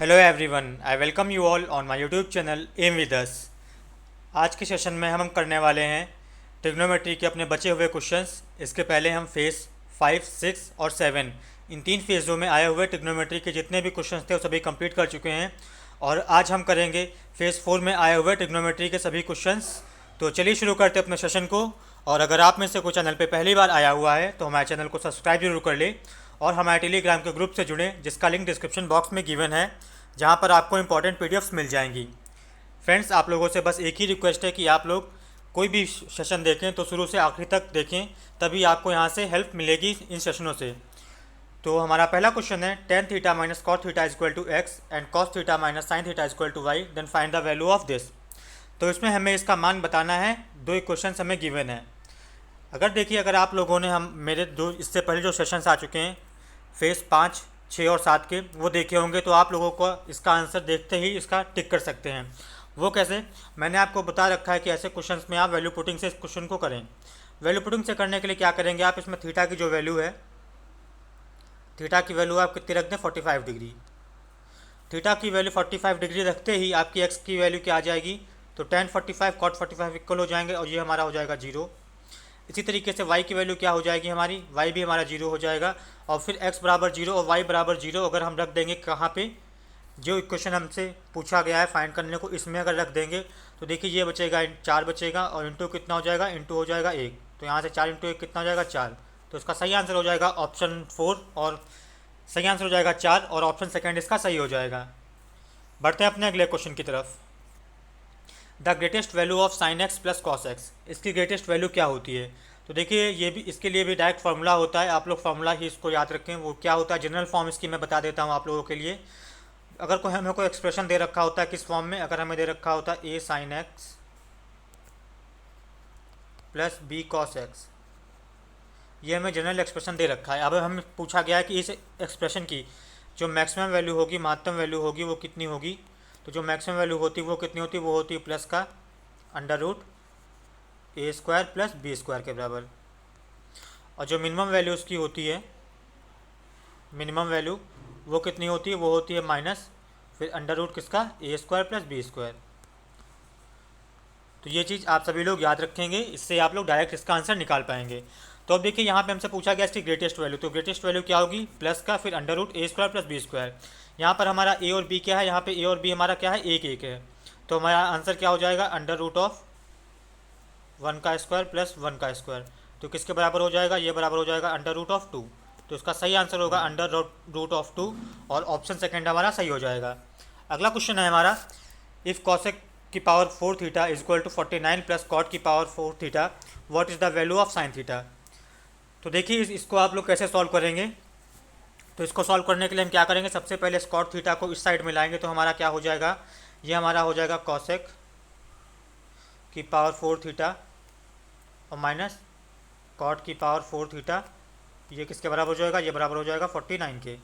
Hello everyone, I welcome you all on my YouTube channel M with us. आज के session में हम करने वाले हैं ट्रिग्नोमेट्री के अपने बचे हुए क्वेश्चंस। इसके पहले हम फेज़ 5, 6 और 7 इन तीन फेज़ों में आए हुए ट्रिग्नोमेट्री के जितने भी क्वेश्चंस थे वो सभी कंप्लीट कर चुके हैं और आज हम करेंगे फेज़ 4 में आए हुए ट्रिग्नोमेट्री के सभी क्वेश्चंस। तो चलिए शुरू करते हैं अपने सेशन को। और अगर आप में से कोई चैनल पे पहली बार आया हुआ है तो हमारे चैनल को सब्सक्राइब जरूर कर ले और हमारे टेलीग्राम के ग्रुप से जुड़ें जिसका लिंक डिस्क्रिप्शन बॉक्स में गिवन है, जहाँ पर आपको इंपॉर्टेंट पीडीएफ्स मिल जाएंगी। फ्रेंड्स, आप लोगों से बस एक ही रिक्वेस्ट है कि आप लोग कोई भी सेशन देखें तो शुरू से आखिरी तक देखें, तभी आपको यहाँ से हेल्प मिलेगी इन सेशनों से। तो हमारा पहला क्वेश्चन है tan theta minus cot theta is equal to X and cos theta minus sine theta is equal to Y, then find the value of this. तो इसमें हमें इसका मान बताना है। दो इक्वेशन हमें गिवन है। अगर आप लोगों ने हम मेरे दो इससे पहले जो सेशंस आ चुके हैं फेज़ 5, 6 और 7 के, वो देखे होंगे तो आप लोगों को इसका आंसर देखते ही इसका टिक कर सकते हैं। वो कैसे, मैंने आपको बता रखा है कि ऐसे क्वेश्चंस में आप वैल्यू पुटिंग से इस क्वेश्चन को करें। वैल्यू पुटिंग से करने के लिए क्या करेंगे, आप इसमें थीटा की जो वैल्यू है, थीटा की वैल्यू आप कितनी रख दें 45 डिग्री। थीटा की वैल्यू 45 डिग्री रखते ही आपकी एक्स की वैल्यू क्या आ जाएगी, तो tan 45 cot 45 इक्वल हो जाएंगे और ये हमारा हो जाएगा 0। इसी तरीके से y की वैल्यू क्या हो जाएगी हमारी, y भी हमारा 0 हो जाएगा और फिर x बराबर 0 और y बराबर 0 अगर हम रख देंगे कहाँ पे, जो इक्वेशन हमसे पूछा गया है फाइंड करने को, इसमें अगर रख देंगे तो देखिए ये बचेगा 4 बचेगा और इंटू कितना हो जाएगा, इंटू हो जाएगा 1। तो यहाँ से 4 इंटू 1 कितना हो जाएगा 4। तो इसका सही आंसर हो जाएगा ऑप्शन 4 और सही आंसर हो जाएगा 4 और ऑप्शन सेकेंड इसका सही हो जाएगा। बढ़ते हैं अपने अगले क्वेश्चन की तरफ। The greatest value of sign x plus cos x, इसकी ग्रेटेस्ट वैल्यू क्या होती है। तो देखिए ये भी, इसके लिए भी डायरेक्ट फार्मूला होता है, आप लोग फार्मूला ही इसको याद रखें। वो क्या होता है, जनरल फॉर्म इसकी मैं बता देता हूँ आप लोगों के लिए। अगर कोई हमें कोई एक्सप्रेशन दे रखा होता है किस फॉर्म में, अगर हमें दे रखा होता है A sine x plus B cos x, ये हमें जनरल एक्सप्रेशन दे रखा है। अब हमें पूछा गया है कि इस एक्सप्रेशन की जो मैक्सिमम वैल्यू होगी, महत्तम वैल्यू होगी, वो कितनी होगी। तो जो मैक्सिमम वैल्यू होती है वो कितनी होती है, वो होती है प्लस का अंडर रूट ए स्क्वायर प्लस बी स्क्वायर के बराबर। और जो मिनिमम वैल्यू उसकी होती है, मिनिमम वैल्यू वो कितनी होती है, वो होती है माइनस फिर अंडर रूट किसका, ए स्क्वायर प्लस बी स्क्वायर। तो ये चीज़ आप सभी लोग याद रखेंगे, इससे आप लोग डायरेक्ट इसका आंसर निकाल पाएंगे। तो अब देखिए यहाँ पे हमसे पूछा गया इसकी ग्रेटेस्ट वैल्यू, तो ग्रेटेस्ट वैल्यू क्या होगी, प्लस का फिर अंडर रूट ए स्क्वायर प्लस बी स्क्वायर। यहाँ पर हमारा ए और बी क्या है, यहाँ पे ए और बी हमारा क्या है, एक एक है। तो हमारा आंसर क्या हो जाएगा, अंडर रूट ऑफ 1 का स्क्वायर प्लस 1 का स्क्वायर। तो किसके बराबर हो जाएगा, ये बराबर हो जाएगा अंडर रूट ऑफ 2। तो इसका सही आंसर होगा अंडर रूट ऑफ 2 और ऑप्शन सेकेंड हमारा सही हो जाएगा। अगला क्वेश्चन है हमारा, इफ़ कॉसेक की power 4 theta is equal to 49 plus cot की power 4 theta, what is the value of sine theta. तो देखिए इसको आप लोग कैसे सॉल्व करेंगे। तो इसको सॉल्व करने के लिए हम क्या करेंगे, सबसे पहले कॉट थीटा को इस साइड में लाएंगे तो हमारा क्या हो जाएगा, ये हमारा हो जाएगा कॉसेक की पावर 4 थीटा और माइनस कॉट की पावर 4 थीटा, ये किसके बराबर हो जाएगा, ये बराबर हो जाएगा 49 के।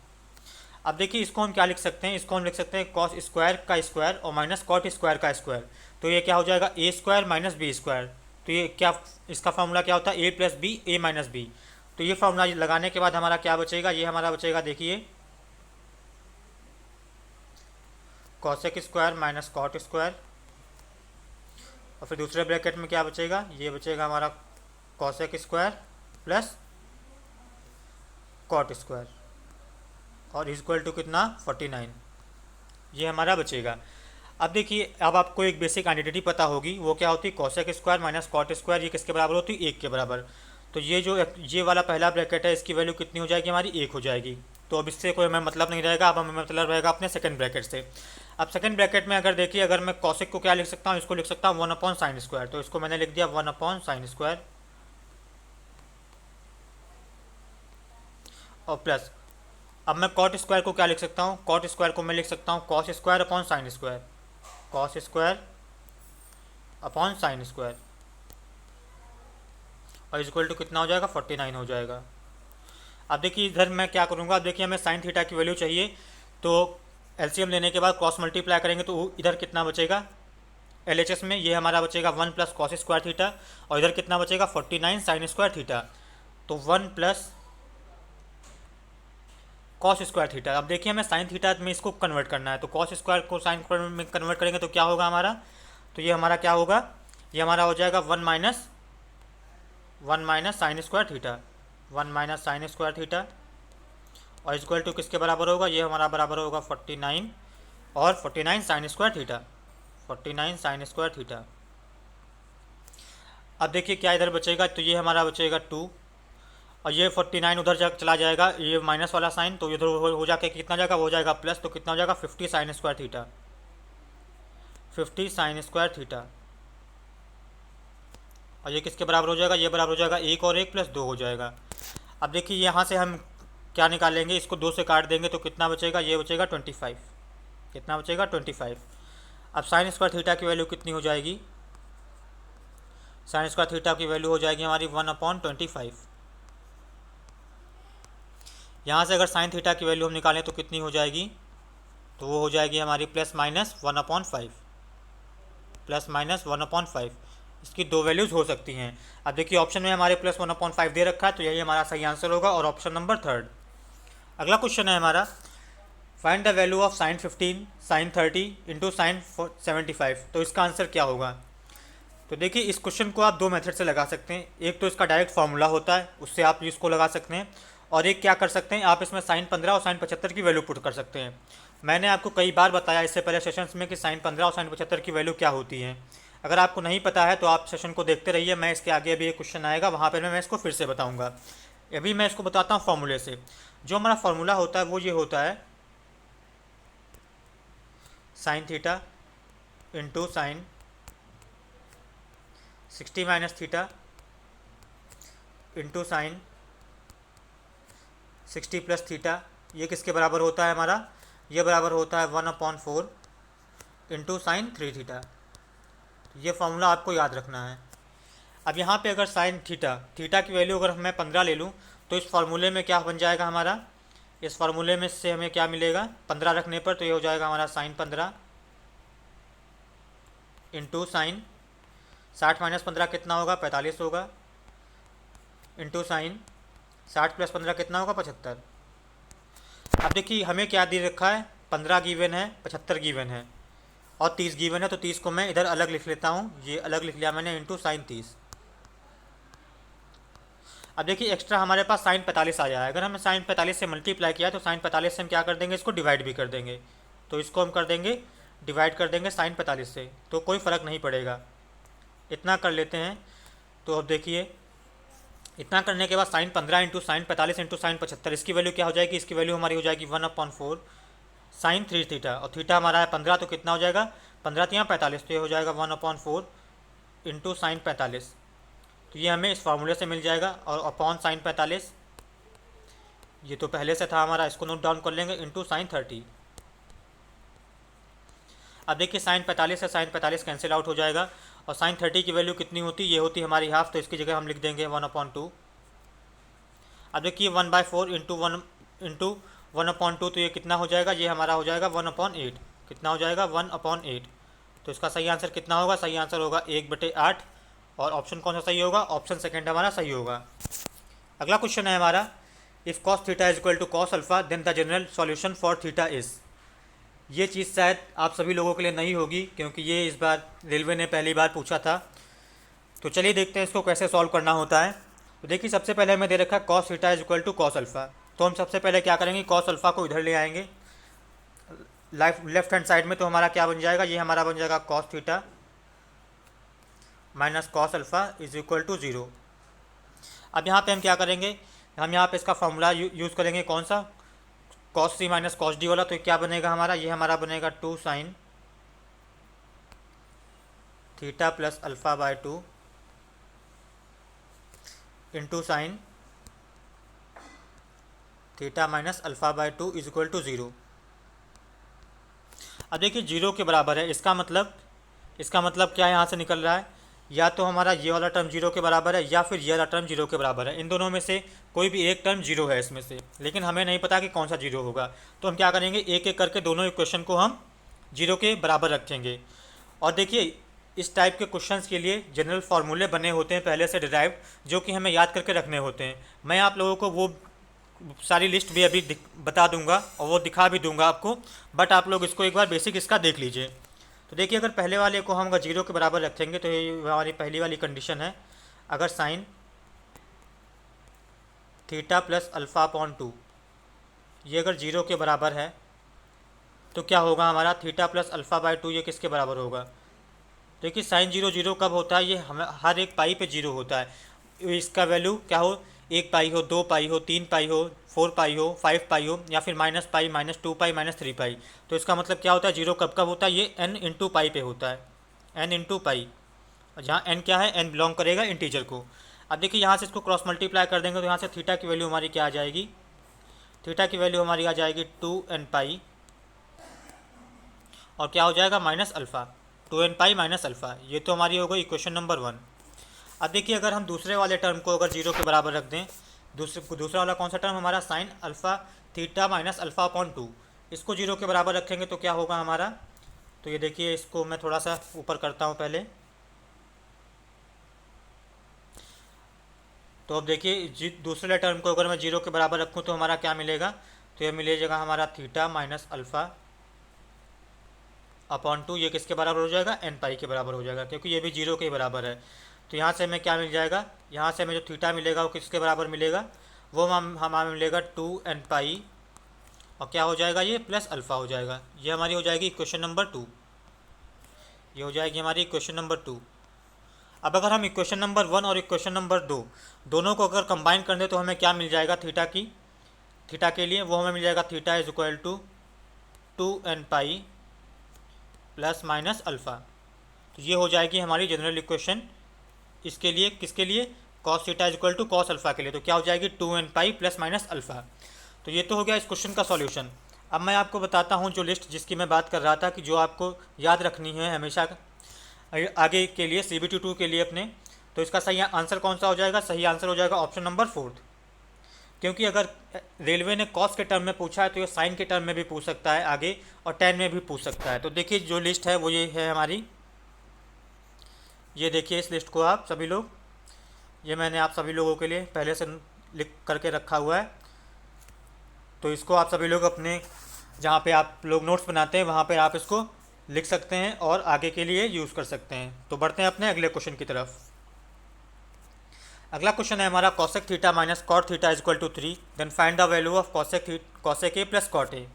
अब देखिए इसको हम क्या लिख सकते हैं, इसको हम लिख सकते हैं कॉस स्क्वायर का स्क्वायर और माइनस कॉट स्क्वायर का स्क्वायर। तो ये क्या हो जाएगा, ए स्क्वायर माइनस बी स्क्वायर। तो ये क्या, इसका फार्मूला क्या होता है, ए प्लस बी ए माइनस बी। तो ये फार्मूला लगाने के बाद हमारा क्या बचेगा, ये हमारा बचेगा देखिए cosec square minus cot square और फिर दूसरे ब्रैकेट में क्या बचेगा, ये बचेगा हमारा cosec square plus cot square और इक्वल टू कितना 49, ये हमारा बचेगा। अब देखिए अब आपको एक बेसिक आइडेंटिटी पता होगी, वो क्या होती है, cosec square minus cot square, ये किसके बराबर होती है, 1 के बराबर। तो ये वाला पहला ब्रैकेट है, इसकी वैल्यू कितनी हो जाएगी हमारी, 1 हो जाएगी। तो अब इससे कोई हमें मतलब नहीं रहेगा, अब हमें मतलब रहेगा अपने सेकंड ब्रैकेट से। अब सेकंड ब्रैकेट में अगर देखिए, अगर मैं कॉसेक को क्या लिख सकता हूँ, इसको लिख सकता हूँ 1 अपॉन साइन स्क्वायर। तो इसको मैंने लिख दिया 1 अपॉन साइन स्क्वायर और प्लस, अब मैं कॉट स्क्वायर को क्या लिख सकता हूँ, कॉट स्क्वायर को मैं लिख सकता हूँ cos square upon sine square, cos square upon sine square और इक्वल टू कितना हो जाएगा 49 हो जाएगा। अब देखिए इधर मैं क्या करूँगा, अब देखिए हमें साइन थीटा की वैल्यू चाहिए, तो एलसीएम लेने के बाद क्रॉस मल्टीप्लाई करेंगे तो इधर कितना बचेगा, एलएचएस में ये हमारा बचेगा 1 प्लस कॉस स्क्वायर थीटा और इधर कितना बचेगा 49 साइन स्क्वायर थीटा। तो 1 प्लस कॉस स्क्वायर थीटा। अब देखिए हमें साइन थीटा में इसको कन्वर्ट करना है, तो कॉस स्क्वायर को साइन में कन्वर्ट करेंगे तो क्या होगा हमारा, तो ये हमारा क्या होगा, ये हमारा हो जाएगा one minus sine square theta, one minus sine square theta, और इक्वल टू किसके बराबर होगा, ये हमारा बराबर होगा 49 और 49 sine square theta, 49 sine square theta. अब देखिए क्या इधर बचेगा, तो ये हमारा बचेगा 2 और ये 49 उधर चला जाएगा, ये माइनस वाला साइन, तो इधर हो जाके कितना जाएगा, हो जाएगा प्लस, तो कितना हो जाएगा 50 sine square theta, 50 sine square theta. और ये किसके बराबर हो जाएगा, ये बराबर हो जाएगा 1 और 1 + 2 हो जाएगा। अब देखिए यहाँ से हम क्या निकालेंगे, इसको 2 से काट देंगे तो कितना बचेगा, ये बचेगा 25, कितना बचेगा 25। अब साइन स्क्वायर थीटा की वैल्यू कितनी हो जाएगी, साइन स्क्वायर थीटा की वैल्यू हो जाएगी हमारी 1/25। यहाँ से अगर साइन थीटा की वैल्यू हम निकालें तो कितनी हो जाएगी, तो वो हो जाएगी हमारी ±1/5, ±1/5। इसकी दो वैल्यूज़ हो सकती हैं। अब देखिए ऑप्शन में हमारे +1/5 दे रखा है, तो यही हमारा सही आंसर होगा और ऑप्शन नंबर 3। अगला क्वेश्चन है हमारा, find the value of sine 15 sine 30 into sine 75। तो इसका आंसर क्या होगा। तो देखिए इस क्वेश्चन को आप दो मेथड से लगा सकते हैं। एक तो इसका डायरेक्ट फार्मूला होता है, उससे आप इसको लगा सकते हैं, और एक क्या कर सकते हैं, आप इसमें साइन 15 और साइन 75 की वैल्यू पुट कर सकते हैं। मैंने आपको कई बार बताया इससे पहले सेशंस में कि साइन 15 और साइन 75 की वैल्यू क्या होती है। अगर आपको नहीं पता है तो आप सेशन को देखते रहिए, मैं इसके आगे अभी एक क्वेश्चन आएगा, वहाँ पर मैं इसको फिर से बताऊँगा। अभी मैं इसको बताता हूँ फार्मूले से। जो हमारा फार्मूला होता है वो ये होता है, sine theta into sine 60 minus theta into sine 60 plus theta. ये किसके बराबर होता है हमारा, ये बराबर होता है 1/4 इंटू साइन 3 थीटा। ये फार्मूला आपको याद रखना है। अब यहाँ पे अगर साइन थीटा की वैल्यू अगर मैं 15 ले लूँ तो इस फार्मूले में क्या बन जाएगा हमारा, इस फार्मूले में से हमें क्या मिलेगा 15 रखने पर, तो ये हो जाएगा हमारा साइन 15 इंटू साइन 60 माइनस 15 कितना होगा 45 होगा, इंटू साइन 60 प्लस 15 कितना होगा 75। अब देखिए हमें क्या दे रखा है, 15 गिवन है, 75 गिवन है और 30 गिवन है, तो 30 को मैं इधर अलग लिख लेता हूँ, ये अलग लिख लिया मैंने, इंटू साइन 30। अब देखिए एक्स्ट्रा हमारे पास साइन 45 आया है। अगर हमने साइन 45 से मल्टीप्लाई किया तो साइन 45 से हम क्या कर देंगे, इसको डिवाइड भी कर देंगे, तो इसको हम कर देंगे डिवाइड कर देंगे साइन 45 से, तो कोई फ़र्क नहीं पड़ेगा। इतना कर लेते हैं। तो अब देखिए इतना करने के बाद sine 15 into sine 45 into sine 75, इसकी वैल्यू क्या हो जाएगी, इसकी वैल्यू हमारी हो जाएगी 1/4 साइन 3 थीटा, और थीटा हमारा है 15, तो कितना हो जाएगा 15 × 45, तो ये हो जाएगा 1/4 इंटू साइन 45। तो ये हमें इस फार्मूले से मिल जाएगा, और अपॉन साइन 45 ये तो पहले से था हमारा, इसको नोट डाउन कर लेंगे, इंटू साइन 30। अब देखिए साइन 45 से साइन 45 कैंसिल आउट हो जाएगा, और साइन 30 की वैल्यू कितनी होती है, ये होती है हमारी हाफ, तो इसकी जगह हम लिख देंगे 1/2। अब देखिए 1/4 इंटू 1/2, तो ये कितना हो जाएगा, ये हमारा हो जाएगा 1/8। कितना हो जाएगा 1/8। तो इसका सही आंसर कितना होगा, सही आंसर होगा 1/8, और ऑप्शन कौन सा सही होगा, ऑप्शन सेकेंड हमारा सही होगा। अगला क्वेश्चन है हमारा, if cos theta is equal to cos alpha then the general solution for theta is. ये चीज़ शायद आप सभी लोगों के लिए नहीं होगी, क्योंकि ये इस बार रेलवे ने पहली बार पूछा था। तो चलिए देखते हैं इसको कैसे सॉल्व करना होता है। तो देखिए सबसे पहले हमें दे रखा है cos theta is equal to cos alpha, तो हम सबसे पहले क्या करेंगे, कॉस अल्फ़ा को इधर ले आएंगे लेफ्ट हैंड साइड में, तो हमारा क्या बन जाएगा, ये हमारा बन जाएगा cos theta minus cos alpha is equal to 0। अब यहाँ पे हम क्या करेंगे, हम यहाँ पे इसका फॉर्मूला यूज़ करेंगे, कौन सा, cos C minus cos D वाला। तो क्या बनेगा हमारा, ये हमारा बनेगा 2 sine theta plus alpha by 2 into sine theta minus alpha by 2 is equal to 0। अब देखिए 0 के बराबर है, इसका मतलब क्या यहाँ से निकल रहा है, या तो हमारा ये वाला टर्म 0 के बराबर है, या फिर ये वाला टर्म 0 के बराबर है। इन दोनों में से कोई भी एक टर्म 0 है इसमें से, लेकिन हमें नहीं पता कि कौन सा 0 होगा। तो हम क्या करेंगे, एक एक करके दोनों इक्वेशन को हम 0 के बराबर रखेंगे। और देखिए इस टाइप के क्वेश्चंस के लिए जनरल फार्मूले बने होते हैं पहले से डिराइव्ड, जो कि हमें याद करके रखने होते हैं। मैं आप लोगों को वो सारी लिस्ट भी अभी बता दूंगा और वो दिखा भी दूंगा आपको, बट आप लोग इसको एक बार बेसिक इसका देख लीजिए। तो देखिए, अगर पहले वाले को हम अगर जीरो के बराबर रखेंगे तो ये हमारी पहली वाली कंडीशन है। अगर sign theta plus alpha upon two ये अगर जीरो के बराबर है तो क्या होगा हमारा, theta plus alpha by two ये किसके बराबर होगा। देखिए साइन जीरो जीरो कब होता है, ये हमें हर एक पाई पे जीरो होता है। इसका वैल्यू क्या हो, एक पाई हो, दो पाई हो, तीन पाई हो, फोर पाई हो, फाइव पाई हो, या फिर माइनस पाई, माइनस टू पाई, माइनस थ्री पाई। तो इसका मतलब क्या होता है, जीरो कब कब होता है, ये एन इंटू पाई पे होता है, एन इंटू पाई, जहाँ एन क्या है, एन बिलोंग करेगा इंटीजर को। अब देखिए यहाँ से इसको क्रॉस मल्टीप्लाई कर देंगे तो यहाँ से थीटा की वैल्यू हमारी क्या आ जाएगी, थीटा की वैल्यू हमारी आ जाएगी टू एन पाई, और क्या हो जाएगा minus alpha, two n pi minus alpha. ये तो हमारी हो गई इक्वेशन नंबर वन। अब देखिए अगर हम दूसरे वाले टर्म को अगर जीरो के बराबर रख दें, दूसरा वाला कौन सा टर्म हमारा, sine alpha theta minus alpha upon two, इसको जीरो के बराबर रखेंगे तो क्या होगा हमारा। तो ये देखिए, इसको मैं थोड़ा सा ऊपर करता हूँ पहले। तो अब देखिए दूसरे वाले टर्म को अगर मैं जीरो के बराबर रखूँ तो हमारा क्या मिलेगा, तो ये मिलेगा हमारा theta minus alpha upon two, ये किसके बराबर हो जाएगा, एन पाई के बराबर हो जाएगा, क्योंकि ये भी जीरो के बराबर है। तो यहाँ से हमें क्या मिल जाएगा, यहाँ से हमें जो थीटा मिलेगा वो किसके बराबर मिलेगा, वो हमें मिलेगा टू एन पाई, और क्या हो जाएगा ये प्लस अल्फ़ा हो जाएगा। ये हमारी हो जाएगी इक्वेशन नंबर टू, ये हो जाएगी हमारी इक्वेशन नंबर टू। अब अगर हम इक्वेशन नंबर वन और इक्वेशन नंबर दो दोनों को अगर कंबाइन कर दें तो हमें क्या मिल जाएगा, थीटा के लिए वो हमें मिल जाएगा theta is equal to two n pi plus minus alpha. तो ये हो जाएगी हमारी जनरल इक्वेशन इसके लिए, किसके लिए, cos theta is equal to cos alpha के लिए। तो क्या हो जाएगी two n pi plus minus alpha. तो ये तो हो गया इस क्वेश्चन का सॉल्यूशन। अब मैं आपको बताता हूँ जो लिस्ट जिसकी मैं बात कर रहा था कि जो आपको याद रखनी है हमेशा आगे के लिए, CBT 2 के लिए अपने। तो इसका सही आंसर कौन सा हो जाएगा, सही आंसर हो जाएगा ऑप्शन नंबर फोर्थ, क्योंकि अगर रेलवे ने कॉस के टर्म में पूछा है तो ये साइन के टर्म में भी पूछ सकता है आगे, और टेन में भी पूछ सकता है। तो देखिए जो लिस्ट है वो ये है हमारी, ये देखिए इस लिस्ट को आप सभी लोग, ये मैंने आप सभी लोगों के लिए पहले से लिख करके रखा हुआ है। तो इसको आप सभी लोग अपने जहाँ पे आप लोग नोट्स बनाते हैं वहाँ पे आप इसको लिख सकते हैं और आगे के लिए यूज़ कर सकते हैं। तो बढ़ते हैं अपने अगले क्वेश्चन की तरफ। अगला क्वेश्चन है हमारा, cosec theta minus cot theta is equal to three, then find the value of cosec A plus cot A.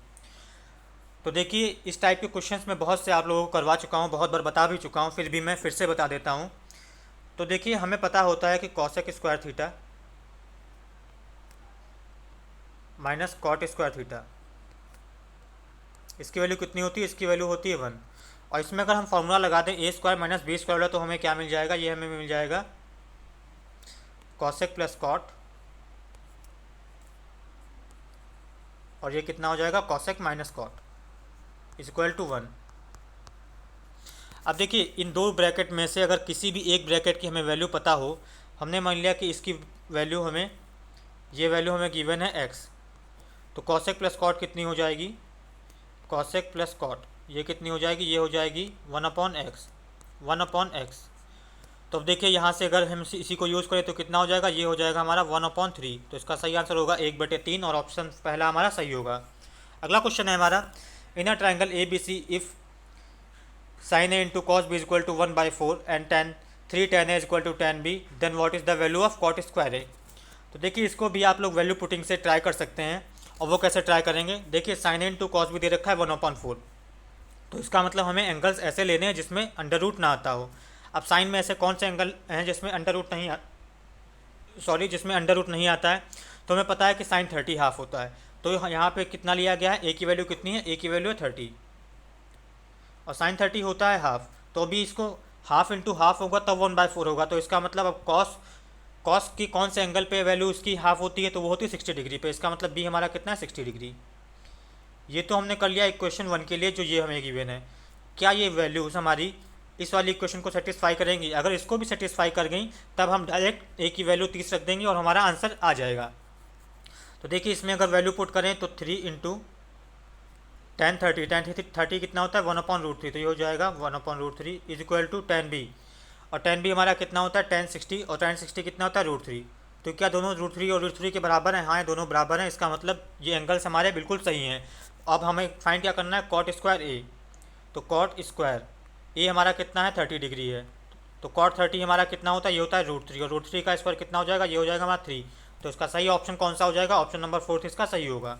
तो देखिए इस टाइप के क्वेश्चंस में बहुत से आप लोगों को करवा चुका हूँ, बहुत बार बता भी चुका हूँ, फिर भी मैं फिर से बता देता हूँ। तो देखिए हमें पता होता है कि cosec square theta minus cot square theta, इसकी वैल्यू कितनी होती है, इसकी वैल्यू होती है वन। और इसमें अगर हम फार्मूला लगा दें ए स्क्वायर माइनस बी स्क्वायर वाला, तो हमें क्या मिल जाएगा, ये हमें मिल जाएगा कॉसेक प्लस कॉट, और ये कितना हो जाएगा cosec minus cot is equal to one. अब देखिए इन दो ब्रैकेट में से अगर किसी भी एक ब्रैकेट की हमें वैल्यू पता हो, हमने मान लिया कि इसकी वैल्यू हमें, ये वैल्यू हमें गिवन है एक्स, तो कॉसेक प्लस कॉट कितनी हो जाएगी, कॉसेक प्लस कॉट ये कितनी हो जाएगी, ये हो जाएगी one upon x, one upon x. तो अब देखिए यहाँ से अगर हम इसी को यूज़ करें तो कितना हो जाएगा, ये हो जाएगा हमारा वन अपॉन थ्री। तो इसका सही आंसर होगा एक बटे तीन, और ऑप्शन पहला हमारा सही होगा। अगला क्वेश्चन है हमारा, in a triangle A B C if sine A into cos B is equal to one by four and tan three tan A is equal to ten B, then what is the value of cot square A. तो देखिए इसको भी आप लोग value putting से try कर सकते हैं, और वो कैसे ट्राई करेंगे, देखिए साइन ए इंटू कॉस भी दे रखा है वन अपॉन फोर, तो इसका मतलब हमें एंगल्स ऐसे लेने हैं जिसमें अंडर रूट ना आता हो। अब साइन में ऐसे कौन से एंगल हैं जिसमें अंडर रूट नहीं जिसमें अंडर रूट नहीं आता है। तो हमें पता है कि साइन 30 हाफ होता है, तो यहाँ पे कितना लिया गया है, ए की वैल्यू कितनी है, ए की वैल्यू है 30, और साइन 30 होता है हाफ, तो अभी इसको हाफ इंटू हाफ होगा तब वन बाई फोर होगा। तो इसका मतलब अब कॉस की कौन से एंगल पे वैल्यू इसकी हाफ होती है, तो वो होती है 60 डिग्री पे। इसका मतलब बी हमारा कितना है 60 डिग्री। ये तो हमने कर लिया इक्वेशन वन के लिए जो ये हमें गिवन है। क्या ये वैल्यूज़ हमारी इस वाली इक्वेशन को सेटिस्फाई करेंगी, अगर इसको भी सेटिस्फाई कर गई तब हम डायरेक्ट ए की वैल्यू 30 रख देंगे और हमारा आंसर आ जाएगा। तो देखिए इसमें अगर वैल्यू पुट करें तो 3 इंटू टेन थर्टी कितना होता है वन अपॉन रूट थ्री, तो ये हो जाएगा one upon root three is equal to ten B, और टेन बी हमारा कितना होता है 1060, और 1060 कितना होता है रूट थ्री, तो क्या दोनों √3 और √3 के बराबर हैं? हाँ, ये दोनों बराबर हैं। इसका मतलब ये एंगल्स हमारे बिल्कुल सही हैं। अब हमें फाइंड क्या करना है? Cot square A. तो कॉट स्क्वायर ए हमारा कितना है? 30 डिग्री है। तो कॉट 30 हमारा कितना होता है? ये होता है √3, और √3 का स्क्वायर कितना हो जाएगा? ये हो जाएगा हमारा 3। तो इसका सही ऑप्शन कौन सा हो जाएगा? ऑप्शन नंबर 4 इसका सही होगा।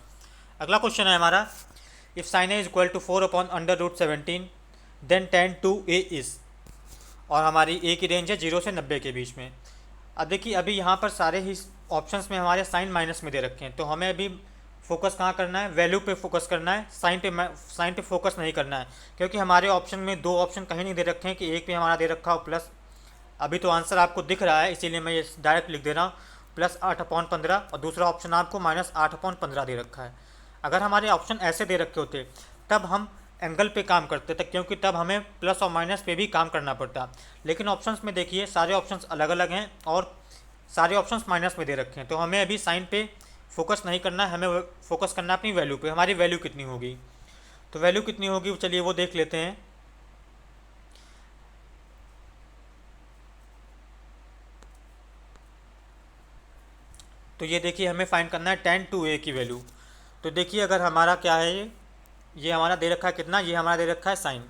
अगला क्वेश्चन है हमारा, if sine A is equal to 4/√17 then tan 2a is, और हमारी ए की रेंज है 0 से 90 के बीच में। अब देखिए, अभी यहाँ पर सारे ही ऑप्शंस में हमारे साइन माइनस में दे रखे हैं, तो हमें अभी फोकस कहाँ करना है? वैल्यू पे फोकस करना है, साइन पे फोकस नहीं करना है, क्योंकि हमारे ऑप्शन में दो ऑप्शन कहीं नहीं दे रखे हैं कि एक पे हमारा दे रखा हो प्लस। अभी तो आंसर आपको दिख रहा है, इसीलिए मैं ये डायरेक्ट लिख दे रहा हूँ +8/15, और दूसरा ऑप्शन आपको -8/15 दे रखा है। अगर हमारे ऑप्शन ऐसे दे रखे होते तब हम एंगल पे काम करते थे, क्योंकि तब हमें प्लस और माइनस पे भी काम करना पड़ता। लेकिन ऑप्शंस में देखिए, सारे ऑप्शंस अलग अलग हैं और सारे ऑप्शंस माइनस में दे रखे हैं, तो हमें अभी साइन पे फोकस नहीं करना है, हमें फोकस करना है अपनी वैल्यू पे। हमारी वैल्यू कितनी होगी? तो वैल्यू कितनी होगी, चलिए वो देख लेते हैं। तो ये देखिए, हमें फाइंड करना है tan 2a की वैल्यू। तो देखिए, अगर हमारा क्या है, ये हमारा दे रखा है कितना? ये हमारा दे रखा है साइन।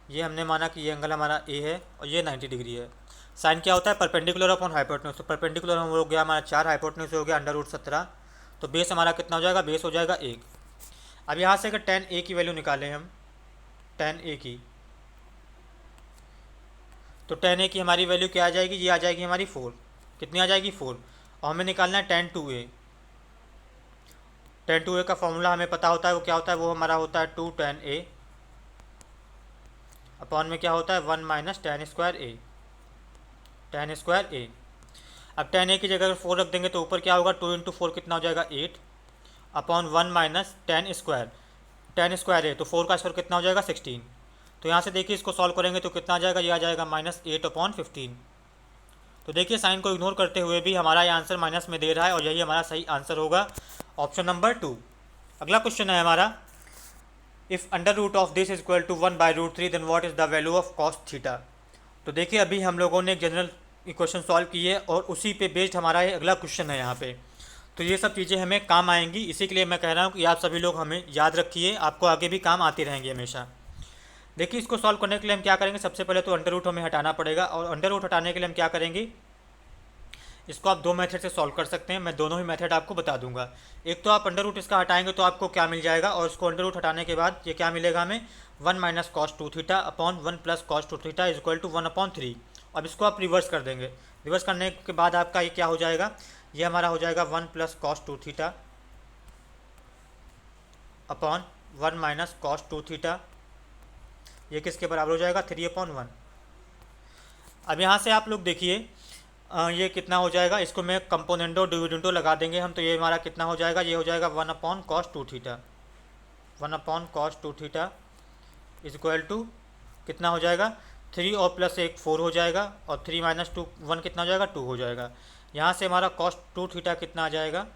ये हमने माना कि ये एंगल हमारा ए है और ये 90 डिग्री है। साइन क्या होता है? Perpendicular upon hypotenuse. तो परपेंडिकुलर हम हो गया हमारा 4, हाइपोटेन्यूज हो गया √17। तो बेस हमारा कितना हो जाएगा? बेस हो जाएगा 1। अब यहाँ से अगर tan a की वैल्यू निकालें हम, tan a की, तो tan a की हमारी वैल्यू क्या आ जाएगी? ये आ जाएगी हमारी 4। कितनी आ जाएगी? 4। और हमें निकालना है tan 2a। tan 2a का फॉर्मूला हमें पता होता है, वो क्या होता है? वो हमारा होता है 2 tan a अपॉन में क्या होता है? 1 - tan square a। tan square a। अब tan a की जगह अगर 4 रख देंगे तो ऊपर क्या होगा? 2 × 4 कितना हो जाएगा? 8 upon 1 - tan square. tan square a, तो 4 का स्क्वायर कितना हो जाएगा? 16। तो यहाँ से देखिए, इसको सॉल्व करेंगे तो कितना आ जाएगा? ये आ जाएगा -8/15। तो देखिए, साइन को इग्नोर करते हुए भी हमारा ये आंसर माइनस में दे रहा है, और यही हमारा सही आंसर होगा, ऑप्शन नंबर 2। अगला क्वेश्चन है हमारा, if under root of this is equal to 1/√3 then what is the value of cos theta. तो देखिए, अभी हम लोगों ने एक जनरल इक्वेशन सॉल्व की है और उसी पे बेस्ड हमारा ये अगला क्वेश्चन है यहाँ पे। तो ये सब चीज़ें हमें काम आएंगी, इसी के लिए मैं कह रहा हूँ कि आप सभी लोग हमें याद रखिए, आपको आगे भी काम आती रहेंगी हमेशा। देखिए, इसको सॉल्व करने के लिए हम क्या करेंगे? सबसे पहले तो अंडर रूट हमें हटाना पड़ेगा, और अंडर रूट हटाने के लिए हम क्या करेंगे? इसको आप दो मेथड से सॉल्व कर सकते हैं, मैं दोनों ही मेथड आपको बता दूंगा। एक तो आप अंडर रूट इसका हटाएंगे तो आपको क्या मिल जाएगा, और इसको अंडर रूट हटाने के बाद ये क्या मिलेगा हमें? 1 - cos 2 theta upon 1 + cos 2 theta is equal to 1/3। अब इसको आप रिवर्स कर देंगे। रिवर्स करने के बाद आपका ये क्या हो जाएगा? ये हमारा हो जाएगा 1 + cos 2 theta upon 1 - cos 2 theta. ये किसके बराबर हो जाएगा? 3/1। अब यहाँ से आप लोग देखिए, ये कितना हो जाएगा? इसको मैं कंपोनेंटो डिविडेंडो लगा देंगे हम, तो ये हमारा कितना हो जाएगा? ये हो जाएगा 1/cos 2 theta. 1/cos 2 theta is equal to कितना हो जाएगा? 3 और +1 4 हो जाएगा, और 3 - 2 1 कितना हो जाएगा? 2 हो जाएगा। यहाँ से हमारा cos 2 थीटा कितना आ जाएगा?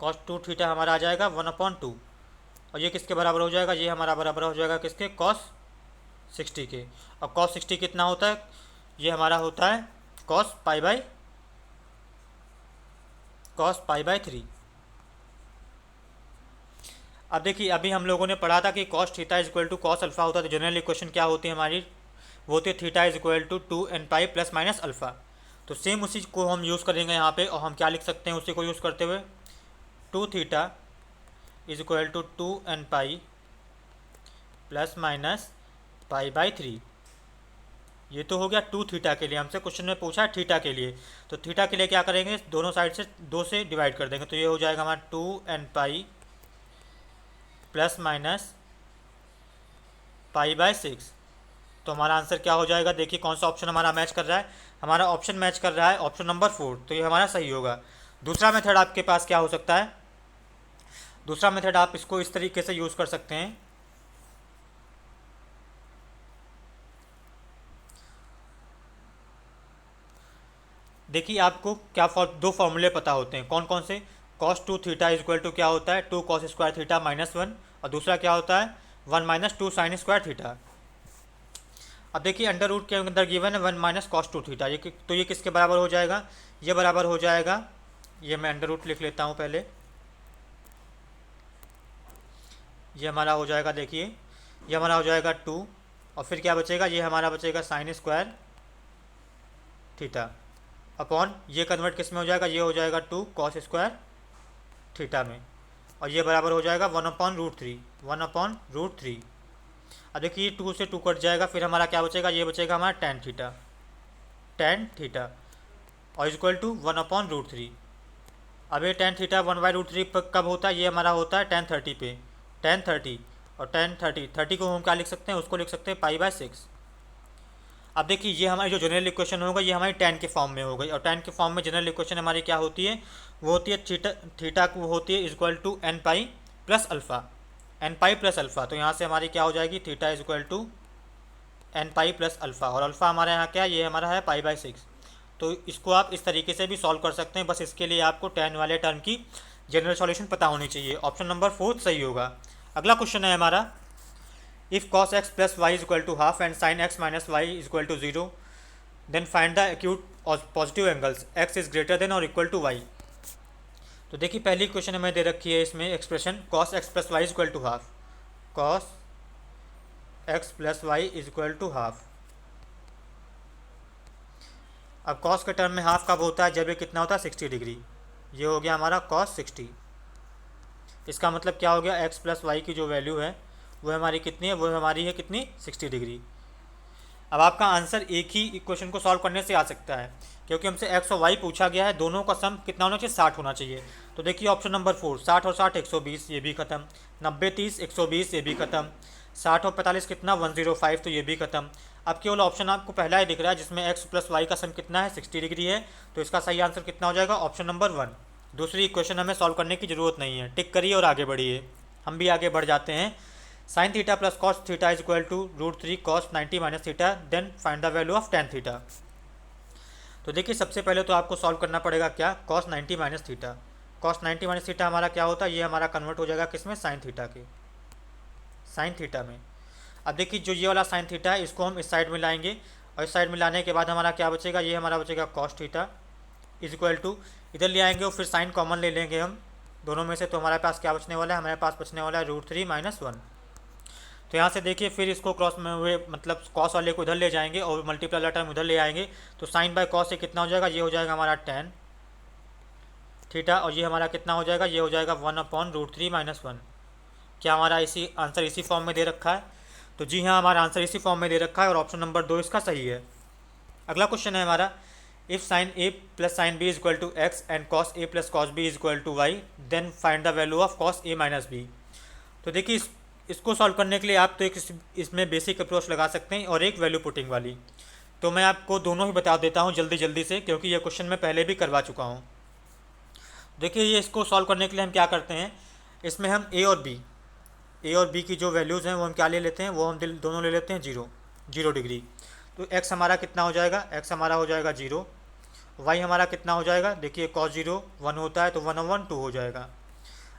cos 2 थीटा हमारा आ जाएगा 1/2, और ये किसके बराबर हो जाएगा? ये हमारा बराबर हो जाएगा किसके? cos 60 के। और cos 60 कितना होता है? ये हमारा होता है cos π/3। अब देखिए, अभी हम लोगों ने पढ़ा था कि cos theta is equal to cos alpha होता है। तो जनरल इक्वेशन क्या होती है हमारी? वो होती है theta is equal to 2nπ ± alpha. तो सेम उसी को हम यूज़ करेंगे यहाँ पे, और हम क्या लिख सकते हैं उसी को यूज़ करते हुए? 2 theta is equal to 2nπ ± π/3। ये तो हो गया 2 थीटा के लिए, हमसे क्वेश्चन में पूछा है थीटा के लिए। तो थीटा के लिए क्या करेंगे? दोनों साइड से 2 से डिवाइड कर देंगे, तो ये हो जाएगा हमारा 2nπ ± π/6। तो हमारा आंसर क्या हो जाएगा? देखिए, कौन सा ऑप्शन हमारा मैच कर रहा है? हमारा ऑप्शन मैच कर रहा है ऑप्शन नंबर 4, तो ये हमारा सही होगा। दूसरा मेथड आपके पास क्या हो सकता है? दूसरा मेथड आप इसको इस तरीके से यूज़ कर सकते हैं। देखिए, आपको क्या दो फॉर्मूले पता होते हैं, कौन कौन से? cos 2 theta is equal to क्या होता है? 2 cos स्क्वायर थीटा -1, और दूसरा क्या होता है? 1 - 2 sin स्क्वायर थीटा। अब देखिए अंडर रूट के अंदर गिवन है 1 माइनस कॉस 2 थीटा, तो ये किसके बराबर हो जाएगा, ये बराबर हो जाएगा, ये मैं अंडर रूट लिख लेता हूँ पहले, ये हमारा हो जाएगा, देखिए ये हमारा हो जाएगा 2, और फिर क्या बचेगा, ये हमारा बचेगा साइन स्क्वायर थीटा अपॉन ये कन्वर्ट किस में हो जाएगा, ये हो जाएगा 2 कॉस स्क्वायर थीटा में, और ये बराबर हो जाएगा 1/√3, 1/√3। अब देखिए 2 से 2 कट जाएगा, फिर हमारा क्या बचेगा, ये बचेगा हमारा tan थीटा और इक्वल टू 1/√3। अब ये tan थीटा 1/√3 पर कब होता है, ये हमारा होता है tan 30 पे, tan 30, और tan 30 को हम क्या लिख सकते हैं, उसको लिख सकते हैं π/6। अब देखिए ये हमारी जो जनरल इक्वेशन होगा ये हमारी tan के फॉर्म में हो गई, और tan के फॉर्म में जनरल इक्वेशन हमारी क्या होती है, वो होती है थीटा को होती है equal to n plus alpha, तो यहाँ से हमारी क्या हो जाएगी, theta is equal to n plus alpha, और अल्फ़ा हमारे यहाँ क्या है, ये हमारा है π/6। तो इसको आप इस तरीके से भी सॉल्व कर सकते हैं, बस इसके लिए आपको tan वाले टर्म की जनरल सॉल्यूशन पता होनी चाहिए। ऑप्शन नंबर 4 सही होगा। अगला क्वेश्चन है हमारा, if cos x plus Y is equal to half and sine x minus Y is equal to 0 then find the acute positive angles x is greater than और equal to y। तो देखिए पहली question हमें दे रखी है इसमें expression cos x plus Y is equal to half, cos x plus Y is equal to half. अब cos के टर्म में हाफ कब होता है, जब ये कितना होता है 60 डिग्री, ये हो गया हमारा cos 60। इसका मतलब क्या हो गया, x प्लस वाई की जो वैल्यू है वो हमारी कितनी है, वो हमारी है कितनी 60 डिग्री। अब आपका आंसर एक ही इक्वेशन को सॉल्व करने से आ सकता है, क्योंकि हमसे x और y पूछा गया है, दोनों का सम कितना होना चाहिए, 60 होना चाहिए। तो देखिए ऑप्शन नंबर 4, 60 और 60 120, ये भी खत्म, 90 30 120, ये भी खत्म, 60 और 45 कितना 105, तो ये भी खत्म। अब केवल ऑप्शन आपको पहला ही दिख रहा है जिसमें x प्लस वाई का सम कितना है 60 डिग्री है, तो इसका सही आंसर कितना हो जाएगा, ऑप्शन नंबर 1। दूसरी इक्वेशन हमें सॉल्व करने की ज़रूरत नहीं है, टिक करिए और आगे बढ़िए। हम भी आगे बढ़ जाते हैं। Sine theta plus cos theta is equal to √3 cos 90 minus theta, then find the value of tan theta. तो देखिए सबसे पहले तो आपको सॉल्व करना पड़ेगा क्या, cos 90 minus theta. cos 90 minus theta हमारा क्या होता है, ये हमारा कन्वर्ट हो जाएगा किसमें, साइन थीटा के, साइन थीटा में। अब देखिए जो ये वाला साइन थीटा है इसको हम इस साइड में लाएंगे, और इस साइड में लाने के बाद हमारा क्या बचेगा, ये हमारा बचेगा cos theta is equal to, इधर ले आएंगे और फिर साइन कॉमन ले लेंगे हम दोनों में से, तो हमारे पास क्या बचने वाला है, हमारे पास बचने वाला है √3 माइनस 1। तो यहाँ से देखिए फिर इसको क्रॉस में हुए मतलब कॉस वाले को इधर ले जाएंगे और मल्टीप्लाई वाला टर्म उधर ले आएंगे, तो साइन बाय कॉस से कितना हो जाएगा, ये हो जाएगा हमारा tan थीटा, और ये हमारा कितना हो जाएगा, ये हो जाएगा 1/√3 माइनस 1। क्या हमारा इसी आंसर इसी फॉर्म में दे रखा है, तो जी हाँ हमारा आंसर इसी फॉर्म में दे रखा है, और ऑप्शन नंबर 2 इसका सही है। अगला क्वेश्चन है हमारा, if sine a plus sine b is equal to X and cos a plus cos b is equal to Y, then find the value of cos a minus b। तो देखिए इसको solve करने के लिए आप तो एक इसमें बेसिक अप्रोच लगा सकते हैं और एक वैल्यू पुटिंग वाली। तो मैं आपको दोनों ही बता देता हूँ जल्दी से, क्योंकि ये क्वेश्चन मैं पहले भी करवा चुका हूँ। देखिए ये इसको सॉल्व करने के लिए हम क्या करते हैं, इसमें हम ए और बी की जो वैल्यूज़ हैं वो हम क्या ले लेते हैं, वो हम दोनों ले लेते हैं 0 डिग्री। तो x हमारा कितना हो जाएगा, x हमारा हो जाएगा 0, y हमारा कितना हो जाएगा, देखिए cos 0 1 होता है तो 1/2 हो जाएगा।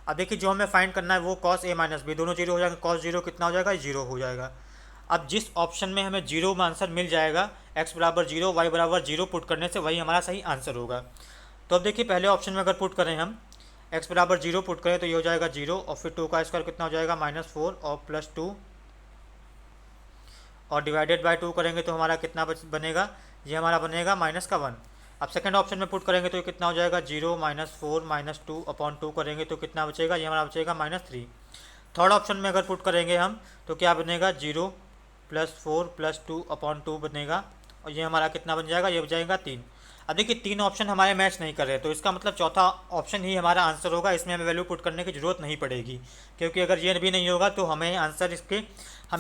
अब देखिए जो हमें फाइंड करना है वो cos a माइनस बी, दोनों 0 हो जाएगा, cos 0 कितना हो जाएगा, 0 हो जाएगा। अब जिस ऑप्शन में हमें 0 में आंसर मिल जाएगा, x बराबर 0 y बराबर 0 पुट करने से वही हमारा सही आंसर होगा। तो अब देखिए पहले ऑप्शन में अगर पुट करें हम x बराबर 0 पुट करें तो ये हो जाएगा 0, और फिर 2 का स्क्वायर कितना हो जाएगा -4 और +2, और डिवाइडेड बाय 2 करेंगे तो हमारा कितना बनेगा, ये हमारा बनेगा -1। अब सेकंड ऑप्शन में पुट करेंगे तो ये कितना हो जाएगा 0 -4 -2/2 करेंगे तो कितना बचेगा, ये हमारा बचेगा -3। थर्ड ऑप्शन में अगर पुट करेंगे हम तो क्या बनेगा 0 +4 +2/2 बनेगा, और ये हमारा कितना बन जाएगा, ये बन जाएगा 3। अब देखिए 3 ऑप्शन हमारे मैच नहीं कर रहे, तो इसका मतलब चौथा ऑप्शन ही हमारा आंसर होगा, इसमें हमें वैल्यू पुट करने की ज़रूरत नहीं पड़ेगी, क्योंकि अगर ये भी नहीं होगा तो हमें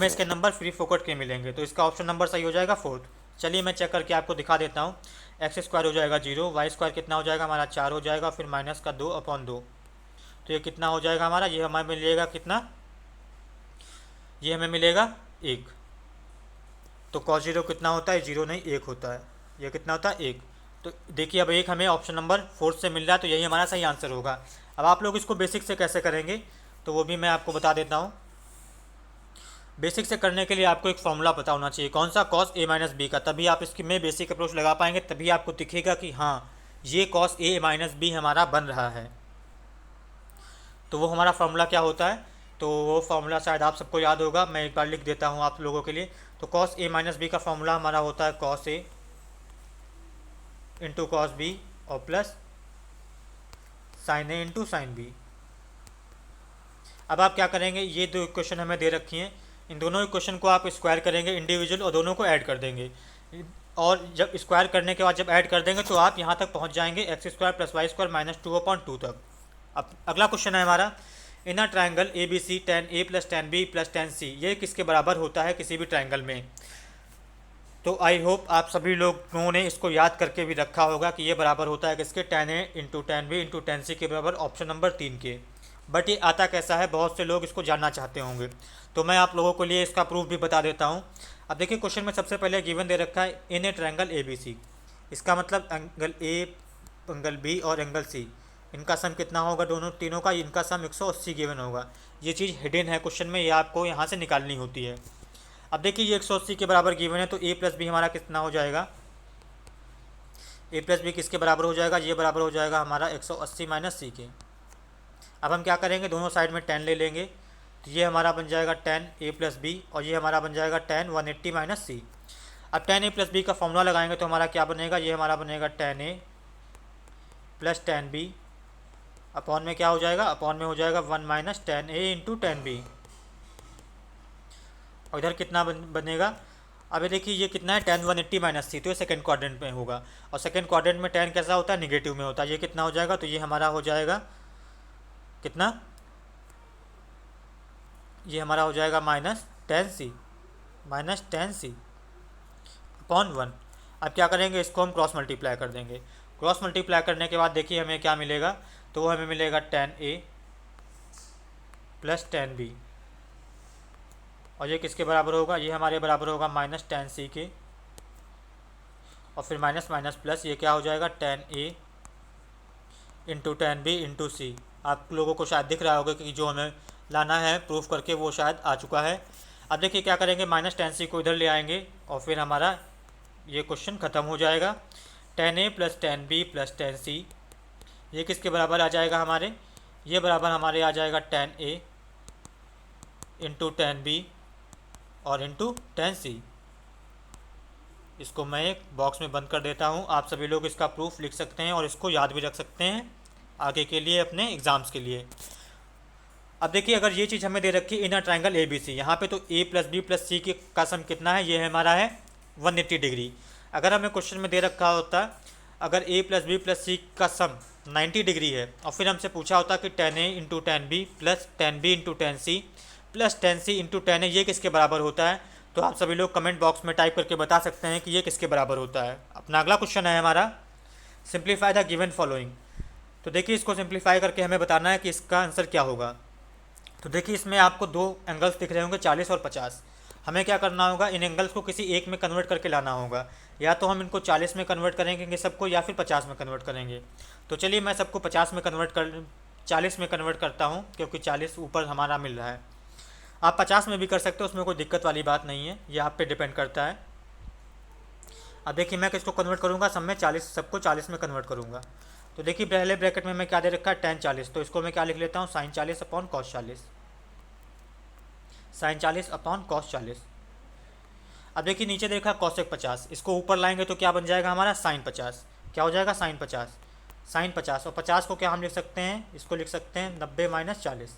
इसके नंबर फ्री फोकट के मिलेंगे। तो इसका ऑप्शन नंबर सही हो जाएगा 4। चलिए मैं चेक करके आपको दिखा देता हूँ। x² हो जाएगा 0, y² कितना हो जाएगा हमारा 4 हो जाएगा, फिर -2/2, तो ये कितना हो जाएगा हमारा, ये हमें मिलेगा कितना, ये हमें मिलेगा 1। तो cos 0 कितना होता है, 0 नहीं 1 होता है, ये कितना होता है 1। तो देखिए अब 1 हमें ऑप्शन नंबर 4 से मिल रहा है, तो यही हमारा सही आंसर होगा। अब आप लोग इसको बेसिक से कैसे करेंगे तो वो भी मैं आपको बता देता हूँ। बेसिक से करने के लिए आपको एक फॉर्मूला पता होना चाहिए, कौन सा, कॉस ए माइनस बी का, तभी आप इसकी में बेसिक अप्रोच लगा पाएंगे, तभी आपको दिखेगा कि हाँ ये कॉस ए माइनस बी हमारा बन रहा है। तो वो हमारा फार्मूला क्या होता है, तो वो फार्मूला शायद आप सबको याद होगा, मैं एक बार लिख देता हूँ आप लोगों के लिए। तो कॉस ए माइनस बी का फार्मूला हमारा होता है cos A into cos B और plus sign A into sine B. अब आप क्या करेंगे, ये दो इक्वेशन हमें दे रखी हैं, इन दोनों इक्वेशन को आप स्क्वायर करेंगे इंडिविजुअल और दोनों को ऐड कर देंगे, और जब स्क्वायर करने के बाद जब ऐड कर देंगे तो आप यहाँ तक पहुँच जाएंगे x square plus y square minus 2/2 तक। अब अगला क्वेश्चन है हमारा, in a triangle A B C tan A plus tan B plus tan C, ये किसके बराबर होता है किसी भी ट्रायंगल में। तो आई होप आप सभी लोगों ने इसको याद करके भी रखा होगा कि ये बराबर होता है किसके, tan A into tan B into tan C के बराबर, ऑप्शन नंबर 3 के। बट ये आता कैसा है, बहुत से लोग इसको जानना चाहते होंगे, तो मैं आप लोगों के लिए इसका प्रूफ भी बता देता हूँ। अब देखिए क्वेश्चन में सबसे पहले गिवन दे रखा है इन ए ट्रायंगल ए बी सी, इसका मतलब एंगल ए, एंगल बी और एंगल सी, इनका सम कितना होगा, दोनों तीनों का इनका सम 180 गिवन होगा। ये चीज़ हिडन है क्वेश्चन में, ये आपको यहाँ से निकालनी होती है। अब देखिए ये 180 के बराबर गिवन है, तो ए प्लस बी हमारा कितना हो जाएगा, ए प्लस बी किसके बराबर हो जाएगा, ये बराबर हो जाएगा हमारा 180 माइनस सी के। अब हम क्या करेंगे, दोनों साइड में 10 ले लेंगे, तो ये हमारा बन जाएगा 10 ए प्लस बी और ये हमारा बन जाएगा 10 180 माइनस सी। अब 10 ए प्लस बी का फॉर्मूला लगाएंगे तो हमारा क्या बनेगा, ये हमारा बनेगा 10 ए प्लस 10 बी अपॉन में क्या हो जाएगा, अपॉन में हो जाएगा 1 माइनस 10 ए इंटू 10 बी, और इधर कितना बनेगा, अभी देखिए ये कितना है 10 180 माइनस सी, तो ये सेकंड क्वाड्रेंट में होगा, और सेकंड क्वाड्रेंट में 10 कैसा होता है, निगेटिव में होता है। ये कितना हो जाएगा, तो ये हमारा हो जाएगा कितना, ये हमारा हो जाएगा माइनस 10 सी अपॉन 1। अब क्या करेंगे, इसको हम क्रॉस मल्टीप्लाई कर देंगे, क्रॉस मल्टीप्लाई करने के बाद देखिए हमें क्या मिलेगा, तो वो हमें मिलेगा 10 ए प्लस 10 बी, और ये किसके बराबर होगा, ये हमारे बराबर होगा माइनस 10 सी के, और फिर माइनस माइनस प्लस, ये क्या हो जाएगा 10 ए इंटू 10 बी इंटू सी। आप लोगों को शायद दिख रहा होगा कि जो हमें लाना है प्रूफ करके वो शायद आ चुका है। अब देखिए क्या करेंगे, माइनस 10 सी को इधर ले आएंगे और फिर हमारा ये क्वेश्चन ख़त्म हो जाएगा। 10 ए प्लस 10 बी प्लस 10 सी, ये किसके बराबर आ जाएगा हमारे, ये बराबर हमारे आ जाएगा 10 ए इंटू 10 बी और इंटू 10 सी। इसको मैं एक बॉक्स में बंद कर देता हूँ, आप सभी लोग इसका प्रूफ लिख सकते हैं और इसको याद भी रख सकते हैं आगे के लिए अपने एग्ज़ाम्स के लिए। अब देखिए अगर ये चीज़ हमें दे रखी है इन अ ट्रायंगल ए बी सी, यहाँ पे तो ए प्लस बी प्लस सी का सम कितना है, ये हमारा है 180 डिग्री। अगर हमें क्वेश्चन में दे रखा होता अगर ए प्लस बी प्लस सी का सम 90 डिग्री है और फिर हमसे पूछा होता कि 10 A into 10 B plus 10 B into 10 C plus 10 C into 10 A, ये किसके बराबर होता है, तो आप सभी लोग कमेंट बॉक्स में टाइप करके बता सकते हैं कि ये किसके बराबर होता है। अपना अगला क्वेश्चन है हमारा, सिंप्लीफाई द गिवन फॉलोइंग। तो देखिए इसको सिंप्लीफाई करके हमें बताना है कि इसका आंसर क्या होगा। तो देखिए इसमें आपको दो एंगल्स दिख रहे होंगे 40 और 50। हमें क्या करना होगा, इन एंगल्स को किसी एक में कन्वर्ट करके लाना होगा, या तो हम इनको 40 में कन्वर्ट करेंगे सबको, या फिर 50 में कन्वर्ट करेंगे। तो चलिए मैं सबको 50 में कन्वर्ट कर 40 में कन्वर्ट करता हूँ, क्योंकि 40 ऊपर हमारा मिल रहा है। आप 50 में भी कर सकते हो, उसमें कोई दिक्कत वाली बात नहीं है, ये आप पे डिपेंड करता है। अब देखिए मैं किसको कन्वर्ट करूँगा, सब में 40, सबको 40 में कन्वर्ट करूँगा। तो देखिए पहले ब्रैकेट में मैं क्या दे रखा है, tan 40, तो इसको मैं क्या लिख लेता हूँ, sin 40 upon cos 40, sin 40 upon cos 40। अब देखिए नीचे देखा cosec 50, इसको ऊपर लाएंगे तो क्या बन जाएगा हमारा sin 50, क्या हो जाएगा sin 50, sin 50, और 50 को क्या हम लिख सकते हैं, इसको लिख सकते हैं 90 माइनस 40।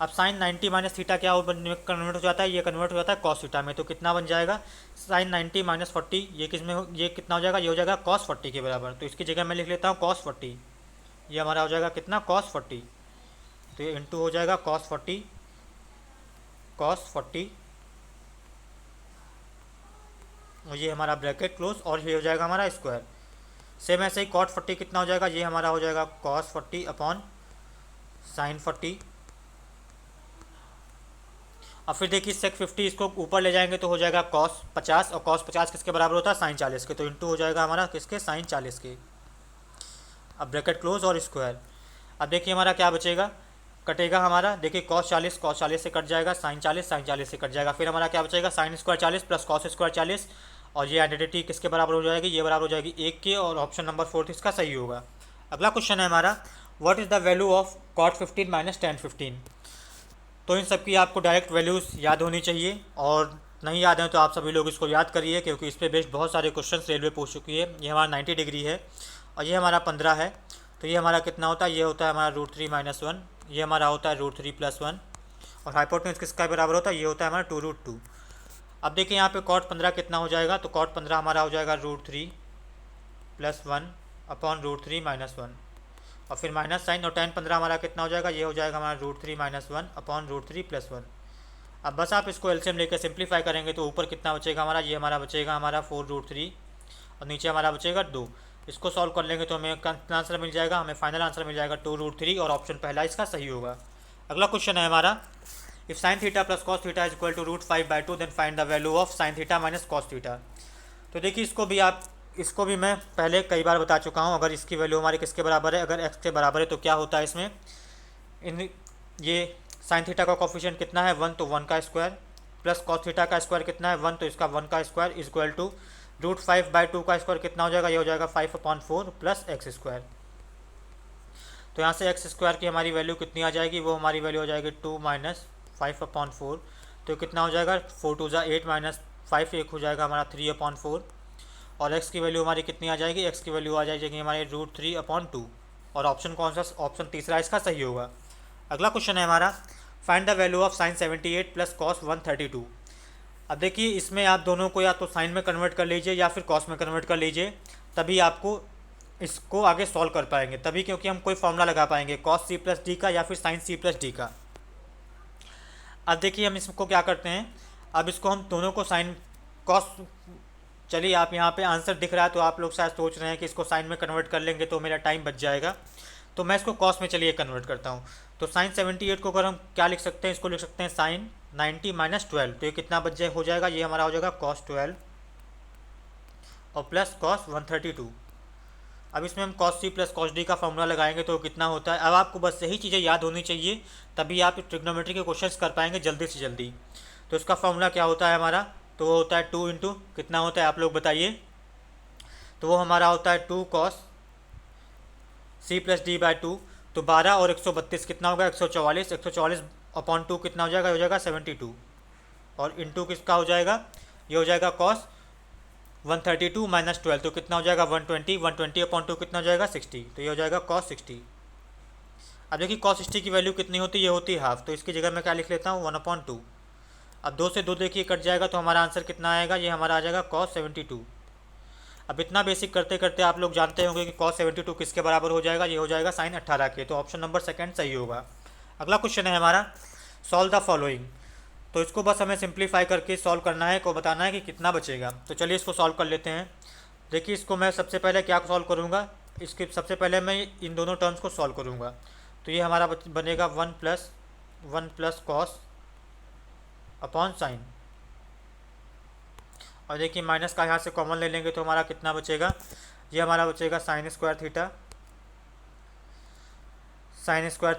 अब sin 90 माइनस थीटा क्या कन्वर्ट हो जाता है, ये कन्वर्ट हो जाता है cos थीटा में, तो कितना बन जाएगा sin 90 माइनस 40, ये किस में ये कितना हो जाएगा, ये हो जाएगा cos 40 के बराबर। तो इसकी जगह मैं लिख लेता हूँ cos 40, ये हमारा हो जाएगा कितना cos 40, तो ये इंटू हो जाएगा cos 40 और ये हमारा ब्रैकेट क्लोज, और ये हो जाएगा हमारा स्क्वायर। सेम ऐसे ही cot 40 कितना हो जाएगा, ये हमारा हो जाएगा cos 40 अपॉन sin 40। अब फिर देखिए sec 50, इसको ऊपर ले जाएंगे तो हो जाएगा cos 50, और cos 50 किसके बराबर होता है, sin 40 के, तो इंटू हो जाएगा हमारा किसके, sin 40 के। अब ब्रैकेट क्लोज और स्क्वायर। अब देखिए हमारा क्या बचेगा, कटेगा हमारा, देखिए कॉस 40 से कट जाएगा, साइन 40 से कट जाएगा, फिर हमारा क्या बचेगा sine square 40 plus cos square 40, और ये आइडेंटिटी किसके बराबर हो जाएगी, ये बराबर हो जाएगी 1 के, और ऑप्शन नंबर 4 इसका सही होगा। अगला क्वेश्चन है हमारा, what is the value of cot 15 minus ten 15। तो इन सब की आपको डायरेक्ट वैल्यूज़ याद होनी चाहिए, और नहीं याद है तो आप सभी लोग इसको याद करिए, क्योंकि इस पर बेस्ड बहुत सारे क्वेश्चन रेलवे पूछ चुकी है। ये हमारा 90 डिग्री है और ये हमारा 15 है, तो ये हमारा कितना होता है, ये होता है हमारा √3 - 1, ये हमारा होता है √3 + 1, और हाइपोटेन्यूज किसका बराबर होता है, ये होता है हमारा 2√2। अब देखिए यहाँ पे कॉट 15 कितना हो जाएगा, तो कॉट 15 हमारा हो जाएगा √3 + 1 अपॉन √3 - 1, और फिर माइनस साइन, और tan 15 हमारा कितना हो जाएगा, ये हो जाएगा हमारा √3 - 1 अपॉन √3 + 1। अब बस आप इसको एलसीएम लेकर सिंप्लीफाई करेंगे तो ऊपर कितना बचेगा हमारा, ये हमारा बचेगा हमारा 4√3, और नीचे हमारा बचेगा 2। इसको सॉल्व कर लेंगे तो हमें कितना आंसर मिल जाएगा, हमें फाइनल आंसर मिल जाएगा 2√3, और ऑप्शन पहला इसका सही होगा। अगला क्वेश्चन है हमारा, if sin theta plus cos theta is equal to √5/2 then find the value of sin theta minus cos theta. तो देखिए इसको भी मैं पहले कई बार बता चुका हूँ। अगर इसकी वैल्यू हमारी किसके बराबर है, अगर x के बराबर है तो क्या होता है इसमें, ये साइन थीटा का कोफिशिएंट कितना है 1, तो 1 का स्क्वायर, प्लस कॉस थीटा का स्क्वायर कितना है 1, तो इसका 1 का स्क्वायर इज इक्वल टू √5/2 का स्क्वायर कितना हो जाएगा, ये हो जाएगा 5/4 प्लस एक्स स्क्वायर। तो यहाँ से एक्स स्क्वायर की हमारी वैल्यू कितनी आ जाएगी, वो हमारी वैल्यू हो जाएगी 2 - 5/4, तो कितना हो जाएगा 4 × 2 = 8 - 5 एक हो जाएगा हमारा 3/4, और x की वैल्यू हमारी कितनी आ जाएगी, x की वैल्यू आ जाएगी हमारी √3/2, और ऑप्शन कौन सा, ऑप्शन तीसरा इसका सही होगा। अगला क्वेश्चन है हमारा, find the value of sin 78 plus cos 132। अब देखिए इसमें आप दोनों को या तो साइन में कन्वर्ट कर लीजिए या फिर कॉस में कन्वर्ट कर लीजिए, तभी आपको इसको आगे सॉल्व कर पाएंगे, तभी क्योंकि हम कोई फॉर्मूला लगा पाएंगे cos c + d का या फिर sin c + d का। अब देखिए हम इसको क्या करते हैं, अब इसको हम दोनों को साइन कॉस, चलिए आप यहाँ पे आंसर दिख रहा है तो आप लोग शायद सोच रहे हैं कि इसको साइन में कन्वर्ट कर लेंगे तो मेरा टाइम बच जाएगा, तो मैं इसको कॉस में चलिए कन्वर्ट करता हूँ। तो sin 78 को अगर हम क्या लिख सकते हैं, इसको लिख सकते हैं sin 90 - 12, तो ये कितना बच जाए हो जाएगा, ये हमारा हो जाएगा cos 12 और प्लस cos 132। अब इसमें हम cos c plus cos d का फॉर्मूला लगाएंगे तो कितना होता है। अब आपको बस यही चीज़ें याद होनी चाहिए, तभी आप ट्रिग्नोमेट्री के क्वेश्चंस कर पाएंगे जल्दी से जल्दी। तो इसका फॉर्मूला क्या होता है हमारा, तो वो होता है 2 इंटू कितना होता है आप लोग बताइए, तो वो हमारा होता है 2 cos c + d/2, तो 12 और 132 कितना होगा 144, 144/2 कितना हो जाएगा 72, और इंटू किसका हो जाएगा, ये हो जाएगा cos 132 - 12, तो कितना हो जाएगा 120, 120/2 कितना हो जाएगा 60, तो ये हो जाएगा cos 60। अब देखिए cos 60 की वैल्यू कितनी होती है, ये होती है हाफ, तो इसकी जगह मैं क्या लिख लेता हूँ 1/2। अब 2 से 2 देखिए कट जाएगा तो हमारा आंसर कितना आएगा, ये हमारा आ जाएगा cos 72। अब इतना बेसिक करते करते आप लोग जानते होंगे कि cos 72 किसके बराबर हो जाएगा, ये हो जाएगा sin 18 के, तो ऑप्शन नंबर सेकंड सही होगा। अगला क्वेश्चन है हमारा, सॉल्व द फॉलोइंग। तो इसको बस हमें सिंप्लीफाई करके सॉल्व करना है, को बताना है कि कितना बचेगा। तो चलिए इसको सॉल्व कर लेते हैं। देखिए इसको मैं सबसे पहले क्या सॉल्व करूँगा, इसके सबसे पहले मैं इन दोनों टर्म्स को सॉल्व करूँगा। तो ये हमारा बनेगा 1 + cos अपॉन साइन, और देखिए माइनस का यहाँ से कॉमन ले लेंगे तो हमारा कितना बचेगा, ये हमारा बचेगा sin स्क्वायर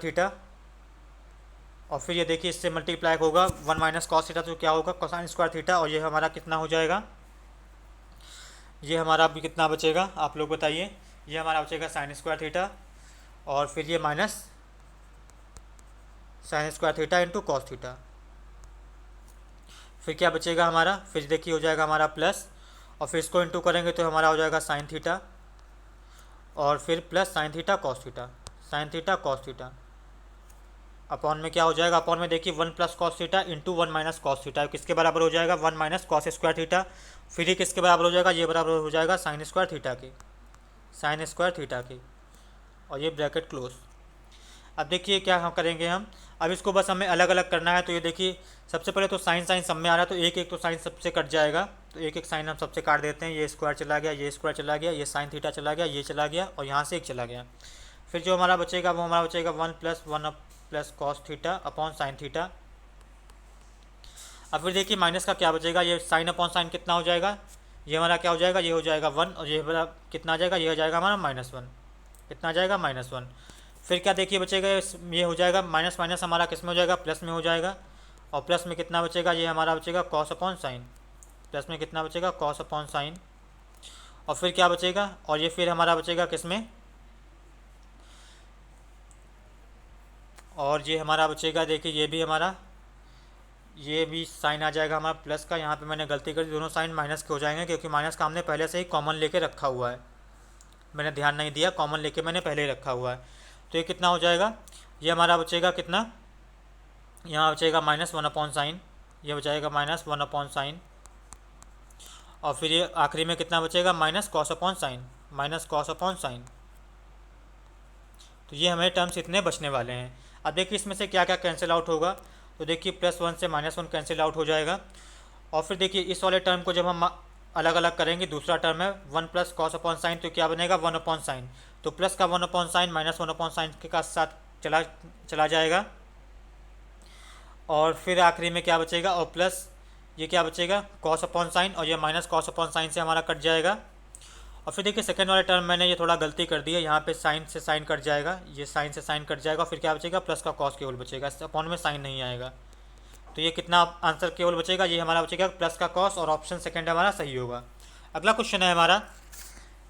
थीटा, और फिर ये देखिए इससे मल्टीप्लाई होगा 1 - cos थीटा, तो क्या होगा cosine स्क्वायर थीटा, और ये हमारा कितना हो जाएगा, ये हमारा अभी कितना बचेगा आप लोग बताइए, ये हमारा बचेगा sin स्क्वायर थीटा, और फिर ये minus sin square theta into cos theta, फिर क्या बचेगा हमारा, फिर देखिए हो जाएगा हमारा प्लस, और फिर इसको इंटू करेंगे तो हमारा हो जाएगा sin थीटा, और फिर plus sin theta cos theta, upon में क्या हो जाएगा, अपॉन में देखिए 1 + cos theta into 1 - cos theta, किसके बराबर हो जाएगा 1 - cos स्क्वायर थीटा, फिर ये किसके बराबर हो जाएगा, ये बराबर हो जाएगा sin स्क्वायर थीटा के, और ये ब्रैकेट क्लोज। अब देखिए क्या हम करेंगे, हम अब इसको बस हमें अलग अलग करना है। तो ये देखिए सबसे पहले तो साइन सब में आ रहा है, तो एक तो साइन सबसे कट जाएगा, तो एक साइन हम सबसे काट देते हैं, ये स्क्वायर चला गया, ये स्क्वायर चला गया, ये sin थीटा चला गया, ये चला गया, और यहाँ से एक चला गया। फिर जो हमारा बचेगा वो हमारा बचेगा 1 + 1 + cos theta upon sine theta. अब फिर देखिए माइनस का क्या बचेगा, ये साइन अपॉन साइन कितना हो जाएगा, ये हमारा क्या हो जाएगा, ये हो जाएगा 1, और ये हमारा कितना आ जाएगा, ये हो जाएगा हमारा -1, कितना आ जाएगा -1। फिर क्या देखिए बचेगा, ये हो जाएगा माइनस माइनस हमारा किस में हो जाएगा, प्लस में हो जाएगा। और प्लस में कितना बचेगा, ये हमारा बचेगा कॉस अपॉन साइन। प्लस में कितना बचेगा, कॉस अपॉन साइन। और फिर क्या बचेगा, और ये फिर हमारा बचेगा किस में, और ये हमारा बचेगा देखिए, ये भी हमारा, ये भी साइन आ जाएगा हमारा प्लस का। यहाँ पे मैंने गलती कर दी, दोनों साइन माइनस के हो जाएंगे क्योंकि माइनस का हमने पहले से ही कॉमन लेके रखा हुआ है, मैंने ध्यान नहीं दिया, कॉमन लेके मैंने पहले ही रखा हुआ है। तो ये कितना हो जाएगा, ये हमारा बचेगा कितना, यहाँ बचेगा माइनस वन अपॉन साइन, ये बचाएगा माइनस वन अपॉन साइन। और फिर ये आखिरी में कितना बचेगा, minus cos upon sine, minus cos upon sine. तो ये हमें टर्म्स इतने बचने वाले हैं। अब देखिए इसमें से क्या क्या कैंसिल आउट होगा, तो देखिए प्लस वन से माइनस वन कैंसिल आउट हो जाएगा। और फिर देखिए इस वाले टर्म को जब हम अलग अलग करेंगे, दूसरा टर्म है one plus cos upon sine, तो क्या बनेगा, वन अपॉन साइन। तो प्लस का one upon sine minus one upon sine के साथ चला जाएगा। और फिर आखिरी में क्या बचेगा, और प्लस ये क्या बचेगा, कॉस अपॉन साइन, और ये माइनस कॉस अपॉन साइन से हमारा कट जाएगा। और फिर देखिए सेकंड वाले टर्म मैंने ये थोड़ा गलती कर दी है, यहाँ पे साइन से साइन कट जाएगा, ये साइन से साइन कट जाएगा। और फिर क्या बचेगा, प्लस का कॉस केवल बचेगा, अपॉन में साइन नहीं आएगा। तो ये कितना आंसर केवल बचेगा, ये हमारा बचेगा प्लस का कॉस, और ऑप्शन सेकंड हमारा सही होगा। अगला क्वेश्चन है हमारा,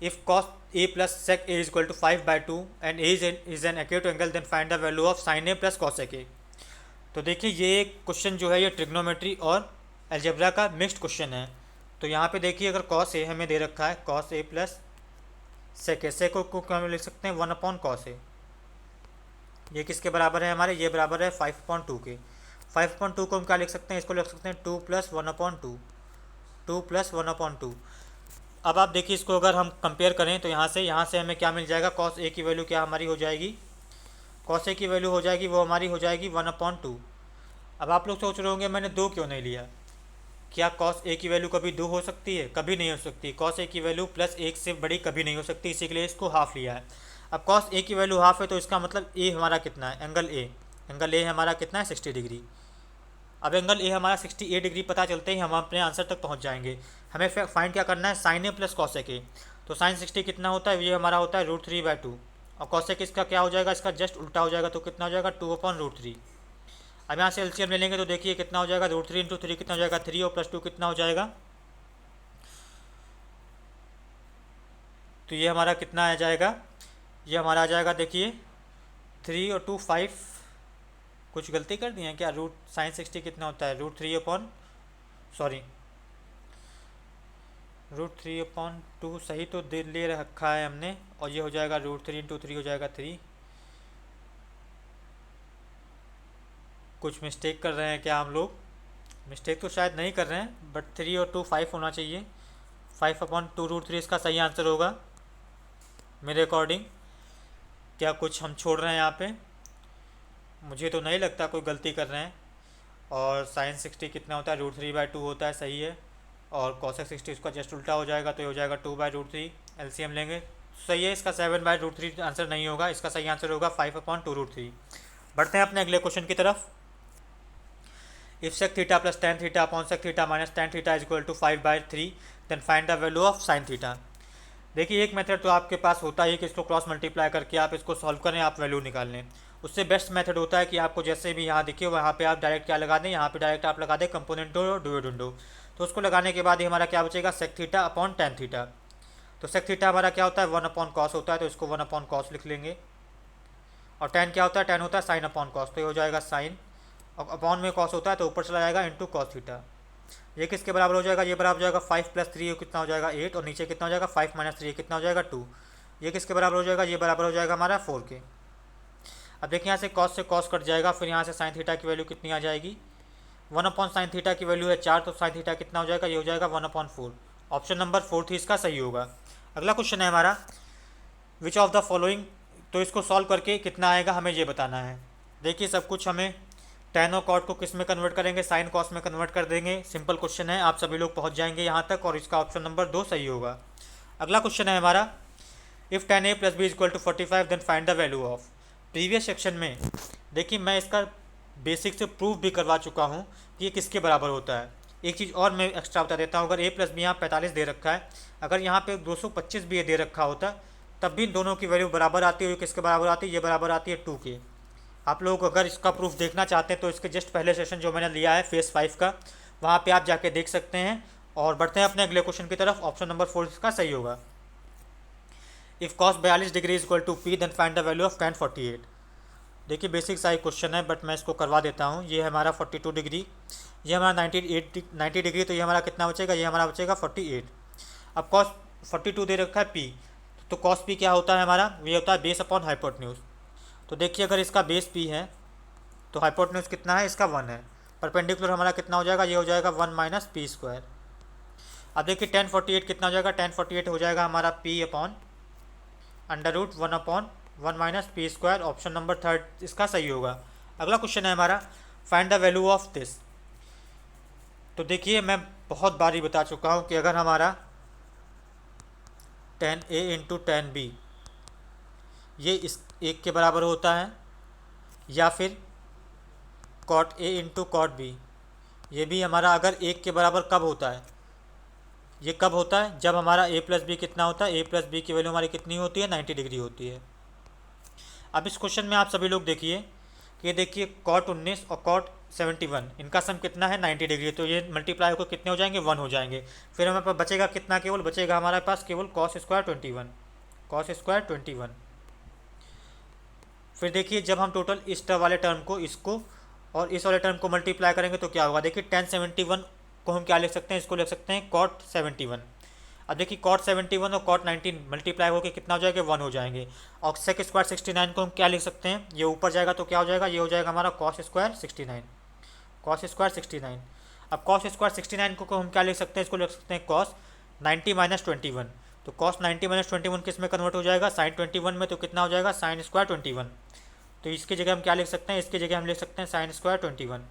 if cos A plus sec A is equal to 5/2 and A is an acute angle, then find the value of sine A plus cos A. तो देखिए ये क्वेश्चन जो है ये ट्रिग्नोमेट्री और अलजेब्रा का मिक्स्ड क्वेश्चन है। तो यहाँ पे देखिए अगर कॉस ए हमें दे रखा है, कॉस ए प्लस सेक ए, सेक को क्या लिख सकते हैं, वन अपॉन कॉस ए। ये किसके बराबर है हमारे, ये बराबर है 5/2 के। 5/2 को हम क्या लिख सकते हैं, इसको लिख सकते हैं 2 + 1/2, 2 + 1/2। अब आप देखिए इसको अगर हम कंपेयर करें तो यहाँ से हमें क्या मिल जाएगा, कॉस ए की वैल्यू क्या हमारी हो जाएगी, कॉस ए की वैल्यू हो जाएगी, वो हमारी हो जाएगी 1/2। अब आप लोग सोच रहे होंगे मैंने 2 क्यों नहीं लिया, क्या कॉस ए की वैल्यू कभी 2 हो सकती है, कभी नहीं हो सकती। कॉस ए की वैल्यू प्लस 1 से बड़ी कभी नहीं हो सकती, इसी के लिए इसको हाफ लिया है। अब कॉस ए की वैल्यू हाफ है तो इसका मतलब ए हमारा कितना है, एंगल ए हमारा कितना है, 60 डिग्री। अब एंगल ए हमारा 68 डिग्री पता चलते ही हम अपने आंसर तक पहुंच जाएंगे। हमें फाइंड क्या करना है, साइन ए प्लस कॉस ए के। तो साइन 60 कितना होता है, ये हमारा होता है √3/2, और कॉस ए के इसका क्या हो जाएगा, इसका जस्ट उल्टा हो जाएगा, तो कितना हो जाएगा, 2/√3। अब यहाँ से एलसीएम ले लेंगे तो देखिए कितना हो जाएगा, √3 × 3 कितना हो जाएगा, 3, और +2 कितना हो जाएगा, तो ये हमारा कितना आ जाएगा, ये हमारा आ जाएगा देखिए 3 और 2 5, कुछ गलती कर दी है क्या, साइन 60 कितना होता है, √3/2 सही तो दे ले रखा है हमने, और ये हो जाएगा √3 × 3 हो जाएगा 3। कुछ मिस्टेक कर रहे हैं क्या हम लोग, मिस्टेक तो शायद नहीं कर रहे हैं, बट 3 और 2 5 होना चाहिए, 5/2 √3 इसका सही आंसर होगा मेरे अकॉर्डिंग। क्या कुछ हम छोड़ रहे हैं यहाँ पे, मुझे तो नहीं लगता कोई गलती कर रहे हैं। और साइन 60 कितना होता है, √3/2 होता है, सही है। और कॉसेक 60 इसका जस्ट उल्टा हो जाएगा, तो ये हो जाएगा 2/√3, एलसीएम लेंगे सही है, इसका 7/√3 आंसर नहीं होगा, इसका सही आंसर होगा 5/2 √3। बढ़ते हैं अपने अगले क्वेश्चन की तरफ। If sec theta plus tan theta upon sec theta minus tan theta is equal to 5/3, then find the value of sin theta. देखिए एक मेथड तो आपके पास होता है कि इसको क्रॉस मल्टीप्लाई करके आप इसको सॉल्व करें, आप वैल्यू निकाल लें। उससे बेस्ट मेथड होता है कि आपको जैसे भी यहाँ दिखे वहाँ पे आप डायरेक्ट क्या लगा दें, यहाँ पे डायरेक्ट आप लगा दें कंपोनेंटो और डिविडेंडो। तो उसको लगाने के बाद ही हमारा क्या बचेगा, sec theta upon tan theta. तो sec थीटा हमारा क्या होता है, 1/cos होता है, तो इसको 1/cos लिख लेंगे। और tan क्या होता है, tan होता है sin/cos, तो ये हो जाएगा साइन, और अपॉन में कॉस होता है तो ऊपर चला जाएगा इंटू कॉस थीटा। ये किसके बराबर हो जाएगा, ये बराबर हो जाएगा 5 + 3 कितना हो जाएगा 8, और नीचे कितना हो जाएगा 5 - 3 कितना हो जाएगा 2। ये किसके बराबर हो जाएगा, ये बराबर हो जाएगा हमारा 4 के। अब देखिए यहाँ से कॉस कट जाएगा, फिर यहाँ से साइन थीटा की वैल्यू कितनी आ जाएगी, 1/sin थीटा की वैल्यू है 4, तो साइन थीटा कितना हो जाएगा, ये हो जाएगा 1/4। ऑप्शन नंबर 4 इसका सही होगा। अगला क्वेश्चन है हमारा, विच ऑफ द फॉलोइंग, तो इसको सॉल्व करके कितना आएगा हमें ये बताना है। देखिए सब कुछ हमें tan और cot को किस में कन्वर्ट करेंगे, साइन कॉस में कन्वर्ट कर देंगे। सिंपल क्वेश्चन है, आप सभी लोग पहुंच जाएंगे यहाँ तक, और इसका ऑप्शन नंबर 2 सही होगा। अगला क्वेश्चन है हमारा, if tan a + b equal to 45, then find the value of. Previous section में देखिए मैं इसका बेसिक से प्रूफ भी करवा चुका हूँ कि ये किसके बराबर होता है। एक चीज़ और मैं एक्स्ट्रा बता देता हूँ, अगर a + b यहाँ 45 दे रखा है, अगर यहाँ पे 225 भी दे रखा होता तब भी दोनों की वैल्यू बराबर आती है। ये किसके बराबर आती है? ये बराबर आती है 2 के। आप लोग अगर इसका प्रूफ देखना चाहते हैं तो इसके जस्ट पहले सेशन जो मैंने लिया है फेस 5 का, वहाँ पे आप जाके देख सकते हैं। और बढ़ते हैं अपने अगले क्वेश्चन की तरफ। ऑप्शन नंबर 4 इसका सही होगा। If cos 42 degree is equal to P then find the value of tan 48। देखिए बेसिक सा ही क्वेश्चन है बट मैं इसको करवा देता हूँ। ये है हमारा 42 डिग्री, ये हमारा 90 डिग्री, तो ये हमारा कितना बचेगा? ये हमारा बचेगा 48। अब कॉस 42 दे रखा है पी, तो कॉस पी क्या होता है हमारा? ये होता है बेस अपॉन हाइपोटेन्यूज। तो देखिए अगर इसका बेस पी है तो हाइपोटेन्यूज कितना है? इसका 1 है। परपेंडिकुलर हमारा कितना हो जाएगा? ये हो जाएगा 1 माइनस पी स्क्वायर। अब देखिए tan 48 कितना हो जाएगा? tan 48 हो जाएगा हमारा P upon under root 1 upon 1 minus P square. Option number 3 इसका सही होगा। अगला क्वेश्चन है हमारा find the value of this. तो देखिए मैं बहुत बारी बता चुका हूँ कि अगर हमारा tan a into tan b ये इस एक के बराबर होता है, या फिर cot a into cot b ये भी हमारा अगर एक के बराबर कब होता है? ये कब होता है? जब हमारा a प्लस बी कितना होता है? a प्लस बी की वैल्यू हमारी कितनी होती है? 90 डिग्री होती है। अब इस क्वेश्चन में आप सभी लोग देखिए कि देखिए cot 19 और cot 71 इनका सम कितना है? 90 डिग्री। तो ये मल्टीप्लाई होकर कितने हो जाएंगे? 1 हो जाएंगे। फिर हमारे पास बचेगा कितना? केवल बचेगा हमारे पास केवल cos स्क्वायर 21, cos स्क्वायर 21। फिर देखिए जब हम टोटल इस वाले टर्म को, इसको और इस वाले टर्म को मल्टीप्लाई करेंगे तो क्या होगा? देखिए tan 71 को हम क्या लिख सकते हैं? इसको लिख सकते हैं cot 71। अब देखिए cot 71 और cot 19 मल्टीप्लाई होकर कितना हो जाएगा? 1 हो जाएंगे। और sec स्क्वायर 69 को हम क्या लिख सकते हैं? ये ऊपर जाएगा तो क्या हो जाएगा? ये हो जाएगा हमारा cos स्क्वायर 69, cos स्क्वायर 69। अब cos स्क्वायर 69 को हम क्या लिख सकते हैं? इसको लिख सकते हैं cos 90 माइनस 21। तो cos 90 माइनस 21 किस में कन्वर्ट हो जाएगा? sin 21 में। तो कितना हो जाएगा? sin square 21। तो इसकी जगह हम क्या लिख सकते हैं? इसकी जगह हम लिख सकते हैं sin स्क्वायर 21।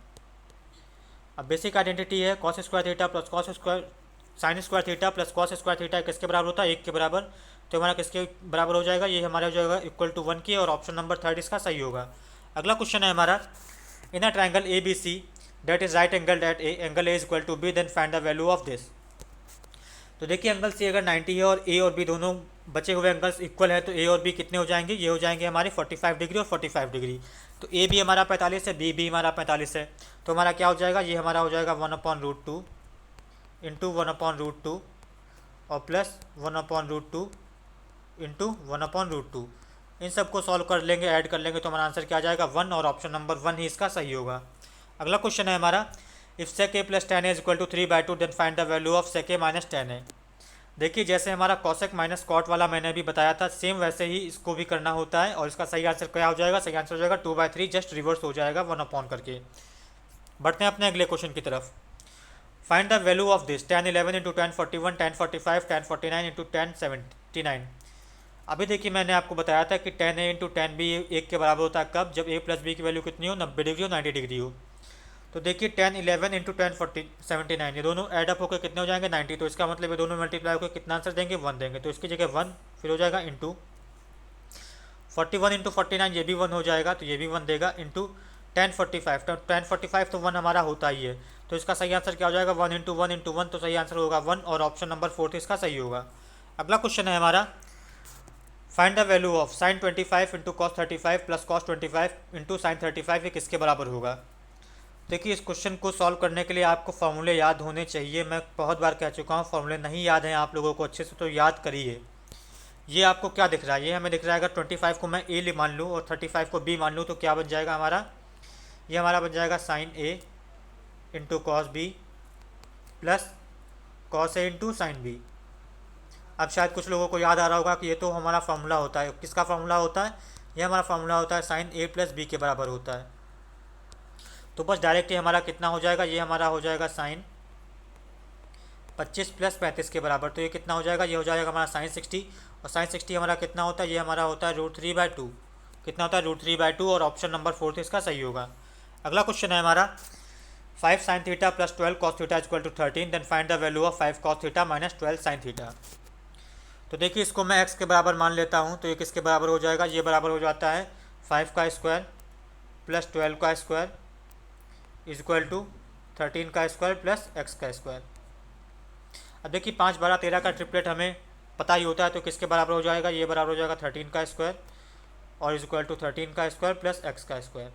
अब बेसिक आइडेंटिटी है cos square theta plus cos square sine square theta plus cos square theta किसके बराबर होता है? 1 के बराबर। तो हमारा किसके बराबर हो जाएगा? ये हमारा हो जाएगा इक्वल टू 1 की। और ऑप्शन नंबर 3 इसका सही होगा। अगला क्वेश्चन है हमारा in a triangle A B C that is right angle at A, angle A is equal to B, then find the value of this. तो देखिए एंगल सी अगर 90 है और ए और बी दोनों बचे हुए एंगल्स इक्वल है तो ए और बी कितने हो जाएंगे? ये हो जाएंगे हमारे 45 डिग्री और 45 डिग्री। तो ए भी हमारा 45 है, बी भी हमारा 45 है। तो हमारा क्या हो जाएगा? ये हमारा हो जाएगा 1/√2 इंटू 1/√2 और प्लस 1/√2 इंटू 1/√2। इन सबको सॉल्व कर लेंगे, ऐड कर लेंगे तो हमारा आंसर क्या आ जाएगा? 1। और ऑप्शन नंबर 1 ही इसका सही होगा। अगला क्वेश्चन है हमारा if sec a plus tan a is equal to 3/2 then find the value of sec a minus tan a। देखिए जैसे हमारा cosec माइनस cot वाला मैंने अभी बताया था, सेम वैसे ही इसको भी करना होता है। और इसका सही आंसर क्या हो जाएगा? सही आंसर हो जाएगा 2/3, जस्ट रिवर्स हो जाएगा 1 करके। बढ़ते हैं अपने अगले क्वेश्चन की तरफ। Find the value of this tan 11 into tan 41, tan 45, tan 49 into tan 79। अभी देखिए मैंने आपको बताया था कि tan a into tan b 1 के बराबर होता है कब? जब a प्लस बी की वैल्यू कितनी हो? 90 डिग्री हो, 90 डिग्री हो। तो देखिए tan 11 इंटू tan 79 ये दोनों एडअप होकर कितने हो जाएंगे? 90। तो इसका मतलब ये दोनों मल्टीप्लाई होकर कितना आंसर देंगे? 1 देंगे। तो इसकी जगह 1 फिर हो जाएगा इंटू 41 इंटू 49 ये भी 1 हो जाएगा तो ये भी 1 देगा इंटू tan 45। तो tan 45 तो 1 हमारा होता ही है। तो इसका सही आंसर क्या हो जाएगा? 1 इंटू 1 इंटू 1। तो सही आंसर होगा 1 और ऑप्शन नंबर 4 इसका सही होगा। अगला क्वेश्चन है हमारा find the value of sin 25 into cos 35 plus cos 25 into sin 35 ये किसके बराबर होगा? देखिए इस क्वेश्चन को सॉल्व करने के लिए आपको फॉर्मूले याद होने चाहिए। मैं बहुत बार कह चुका हूँ फॉर्मूले नहीं याद हैं आप लोगों को अच्छे से तो याद करिए। ये आपको क्या दिख रहा है? ये हमें दिख रहा है अगर 25 को मैं ए मान लूँ और 35 को बी मान लूँ तो क्या बन जाएगा हमारा? ये हमारा बन जाएगा sine A into cos B plus cos A into sine B. अब शायद कुछ लोगों को याद आ रहा होगा कि ये तो हमारा फार्मूला होता है। किसका फार्मूला होता है? ये हमारा फार्मूला होता है साइन ए प्लस बी के बराबर होता है। तो बस डायरेक्ट ये हमारा कितना हो जाएगा? ये हमारा हो जाएगा साइन 25 प्लस 35 के बराबर। तो ये कितना हो जाएगा? ये हो जाएगा हमारा साइन 60। और साइन 60 हमारा कितना होता है? ये हमारा होता है √3/2। कितना होता है? √3/2 और ऑप्शन नंबर 4 इसका सही होगा। अगला क्वेश्चन है हमारा 5 sin theta plus 12 cos theta equal to 13 then find the value of 5 cos theta minus 12 sin theta. तो देखिए इसको मैं x के बराबर मान लेता हूँ तो ये किसके बराबर हो जाएगा? ये बराबर हो जाता है 5 का स्क्वायर प्लस 12 का स्क्वायर इज इक्वल टू 13 का स्क्वायर प्लस x का स्क्वायर। अब देखिए 5 12 13 का ट्रिपलेट हमें पता ही होता है, तो किसके बराबर हो जाएगा, ये बराबर हो जाएगा 13 का स्क्वायर और इज इक्वल टू 13 का स्क्वायर प्लस एक्स का स्क्वायर।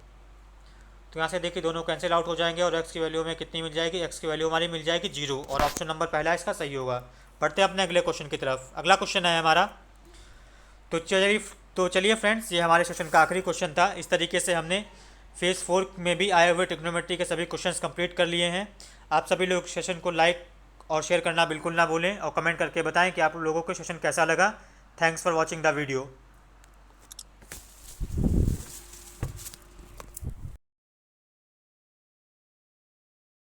तो यहाँ से देखिए दोनों कैंसिल आउट हो जाएंगे और एक्स की वैल्यू में कितनी मिल जाएगी, एक्स की वैल्यू हमारी मिल जाएगी 0 और ऑप्शन नंबर पहला इसका सही होगा। बढ़ते हैं अपने अगले क्वेश्चन की तरफ। अगला क्वेश्चन है हमारा, तो चलिए फ्रेंड्स, ये हमारे सेशन का आखिरी क्वेश्चन था। इस तरीके से हमने फेज़ 4 में भी आए हुए ट्रिग्नोमेट्री के सभी क्वेश्चंस कंप्लीट कर लिए हैं। आप सभी लोग सेशन को लाइक और शेयर करना बिल्कुल ना भूलें और कमेंट करके बताएं कि आप लोगों को सेशन कैसा लगा। Thanks for watching the video.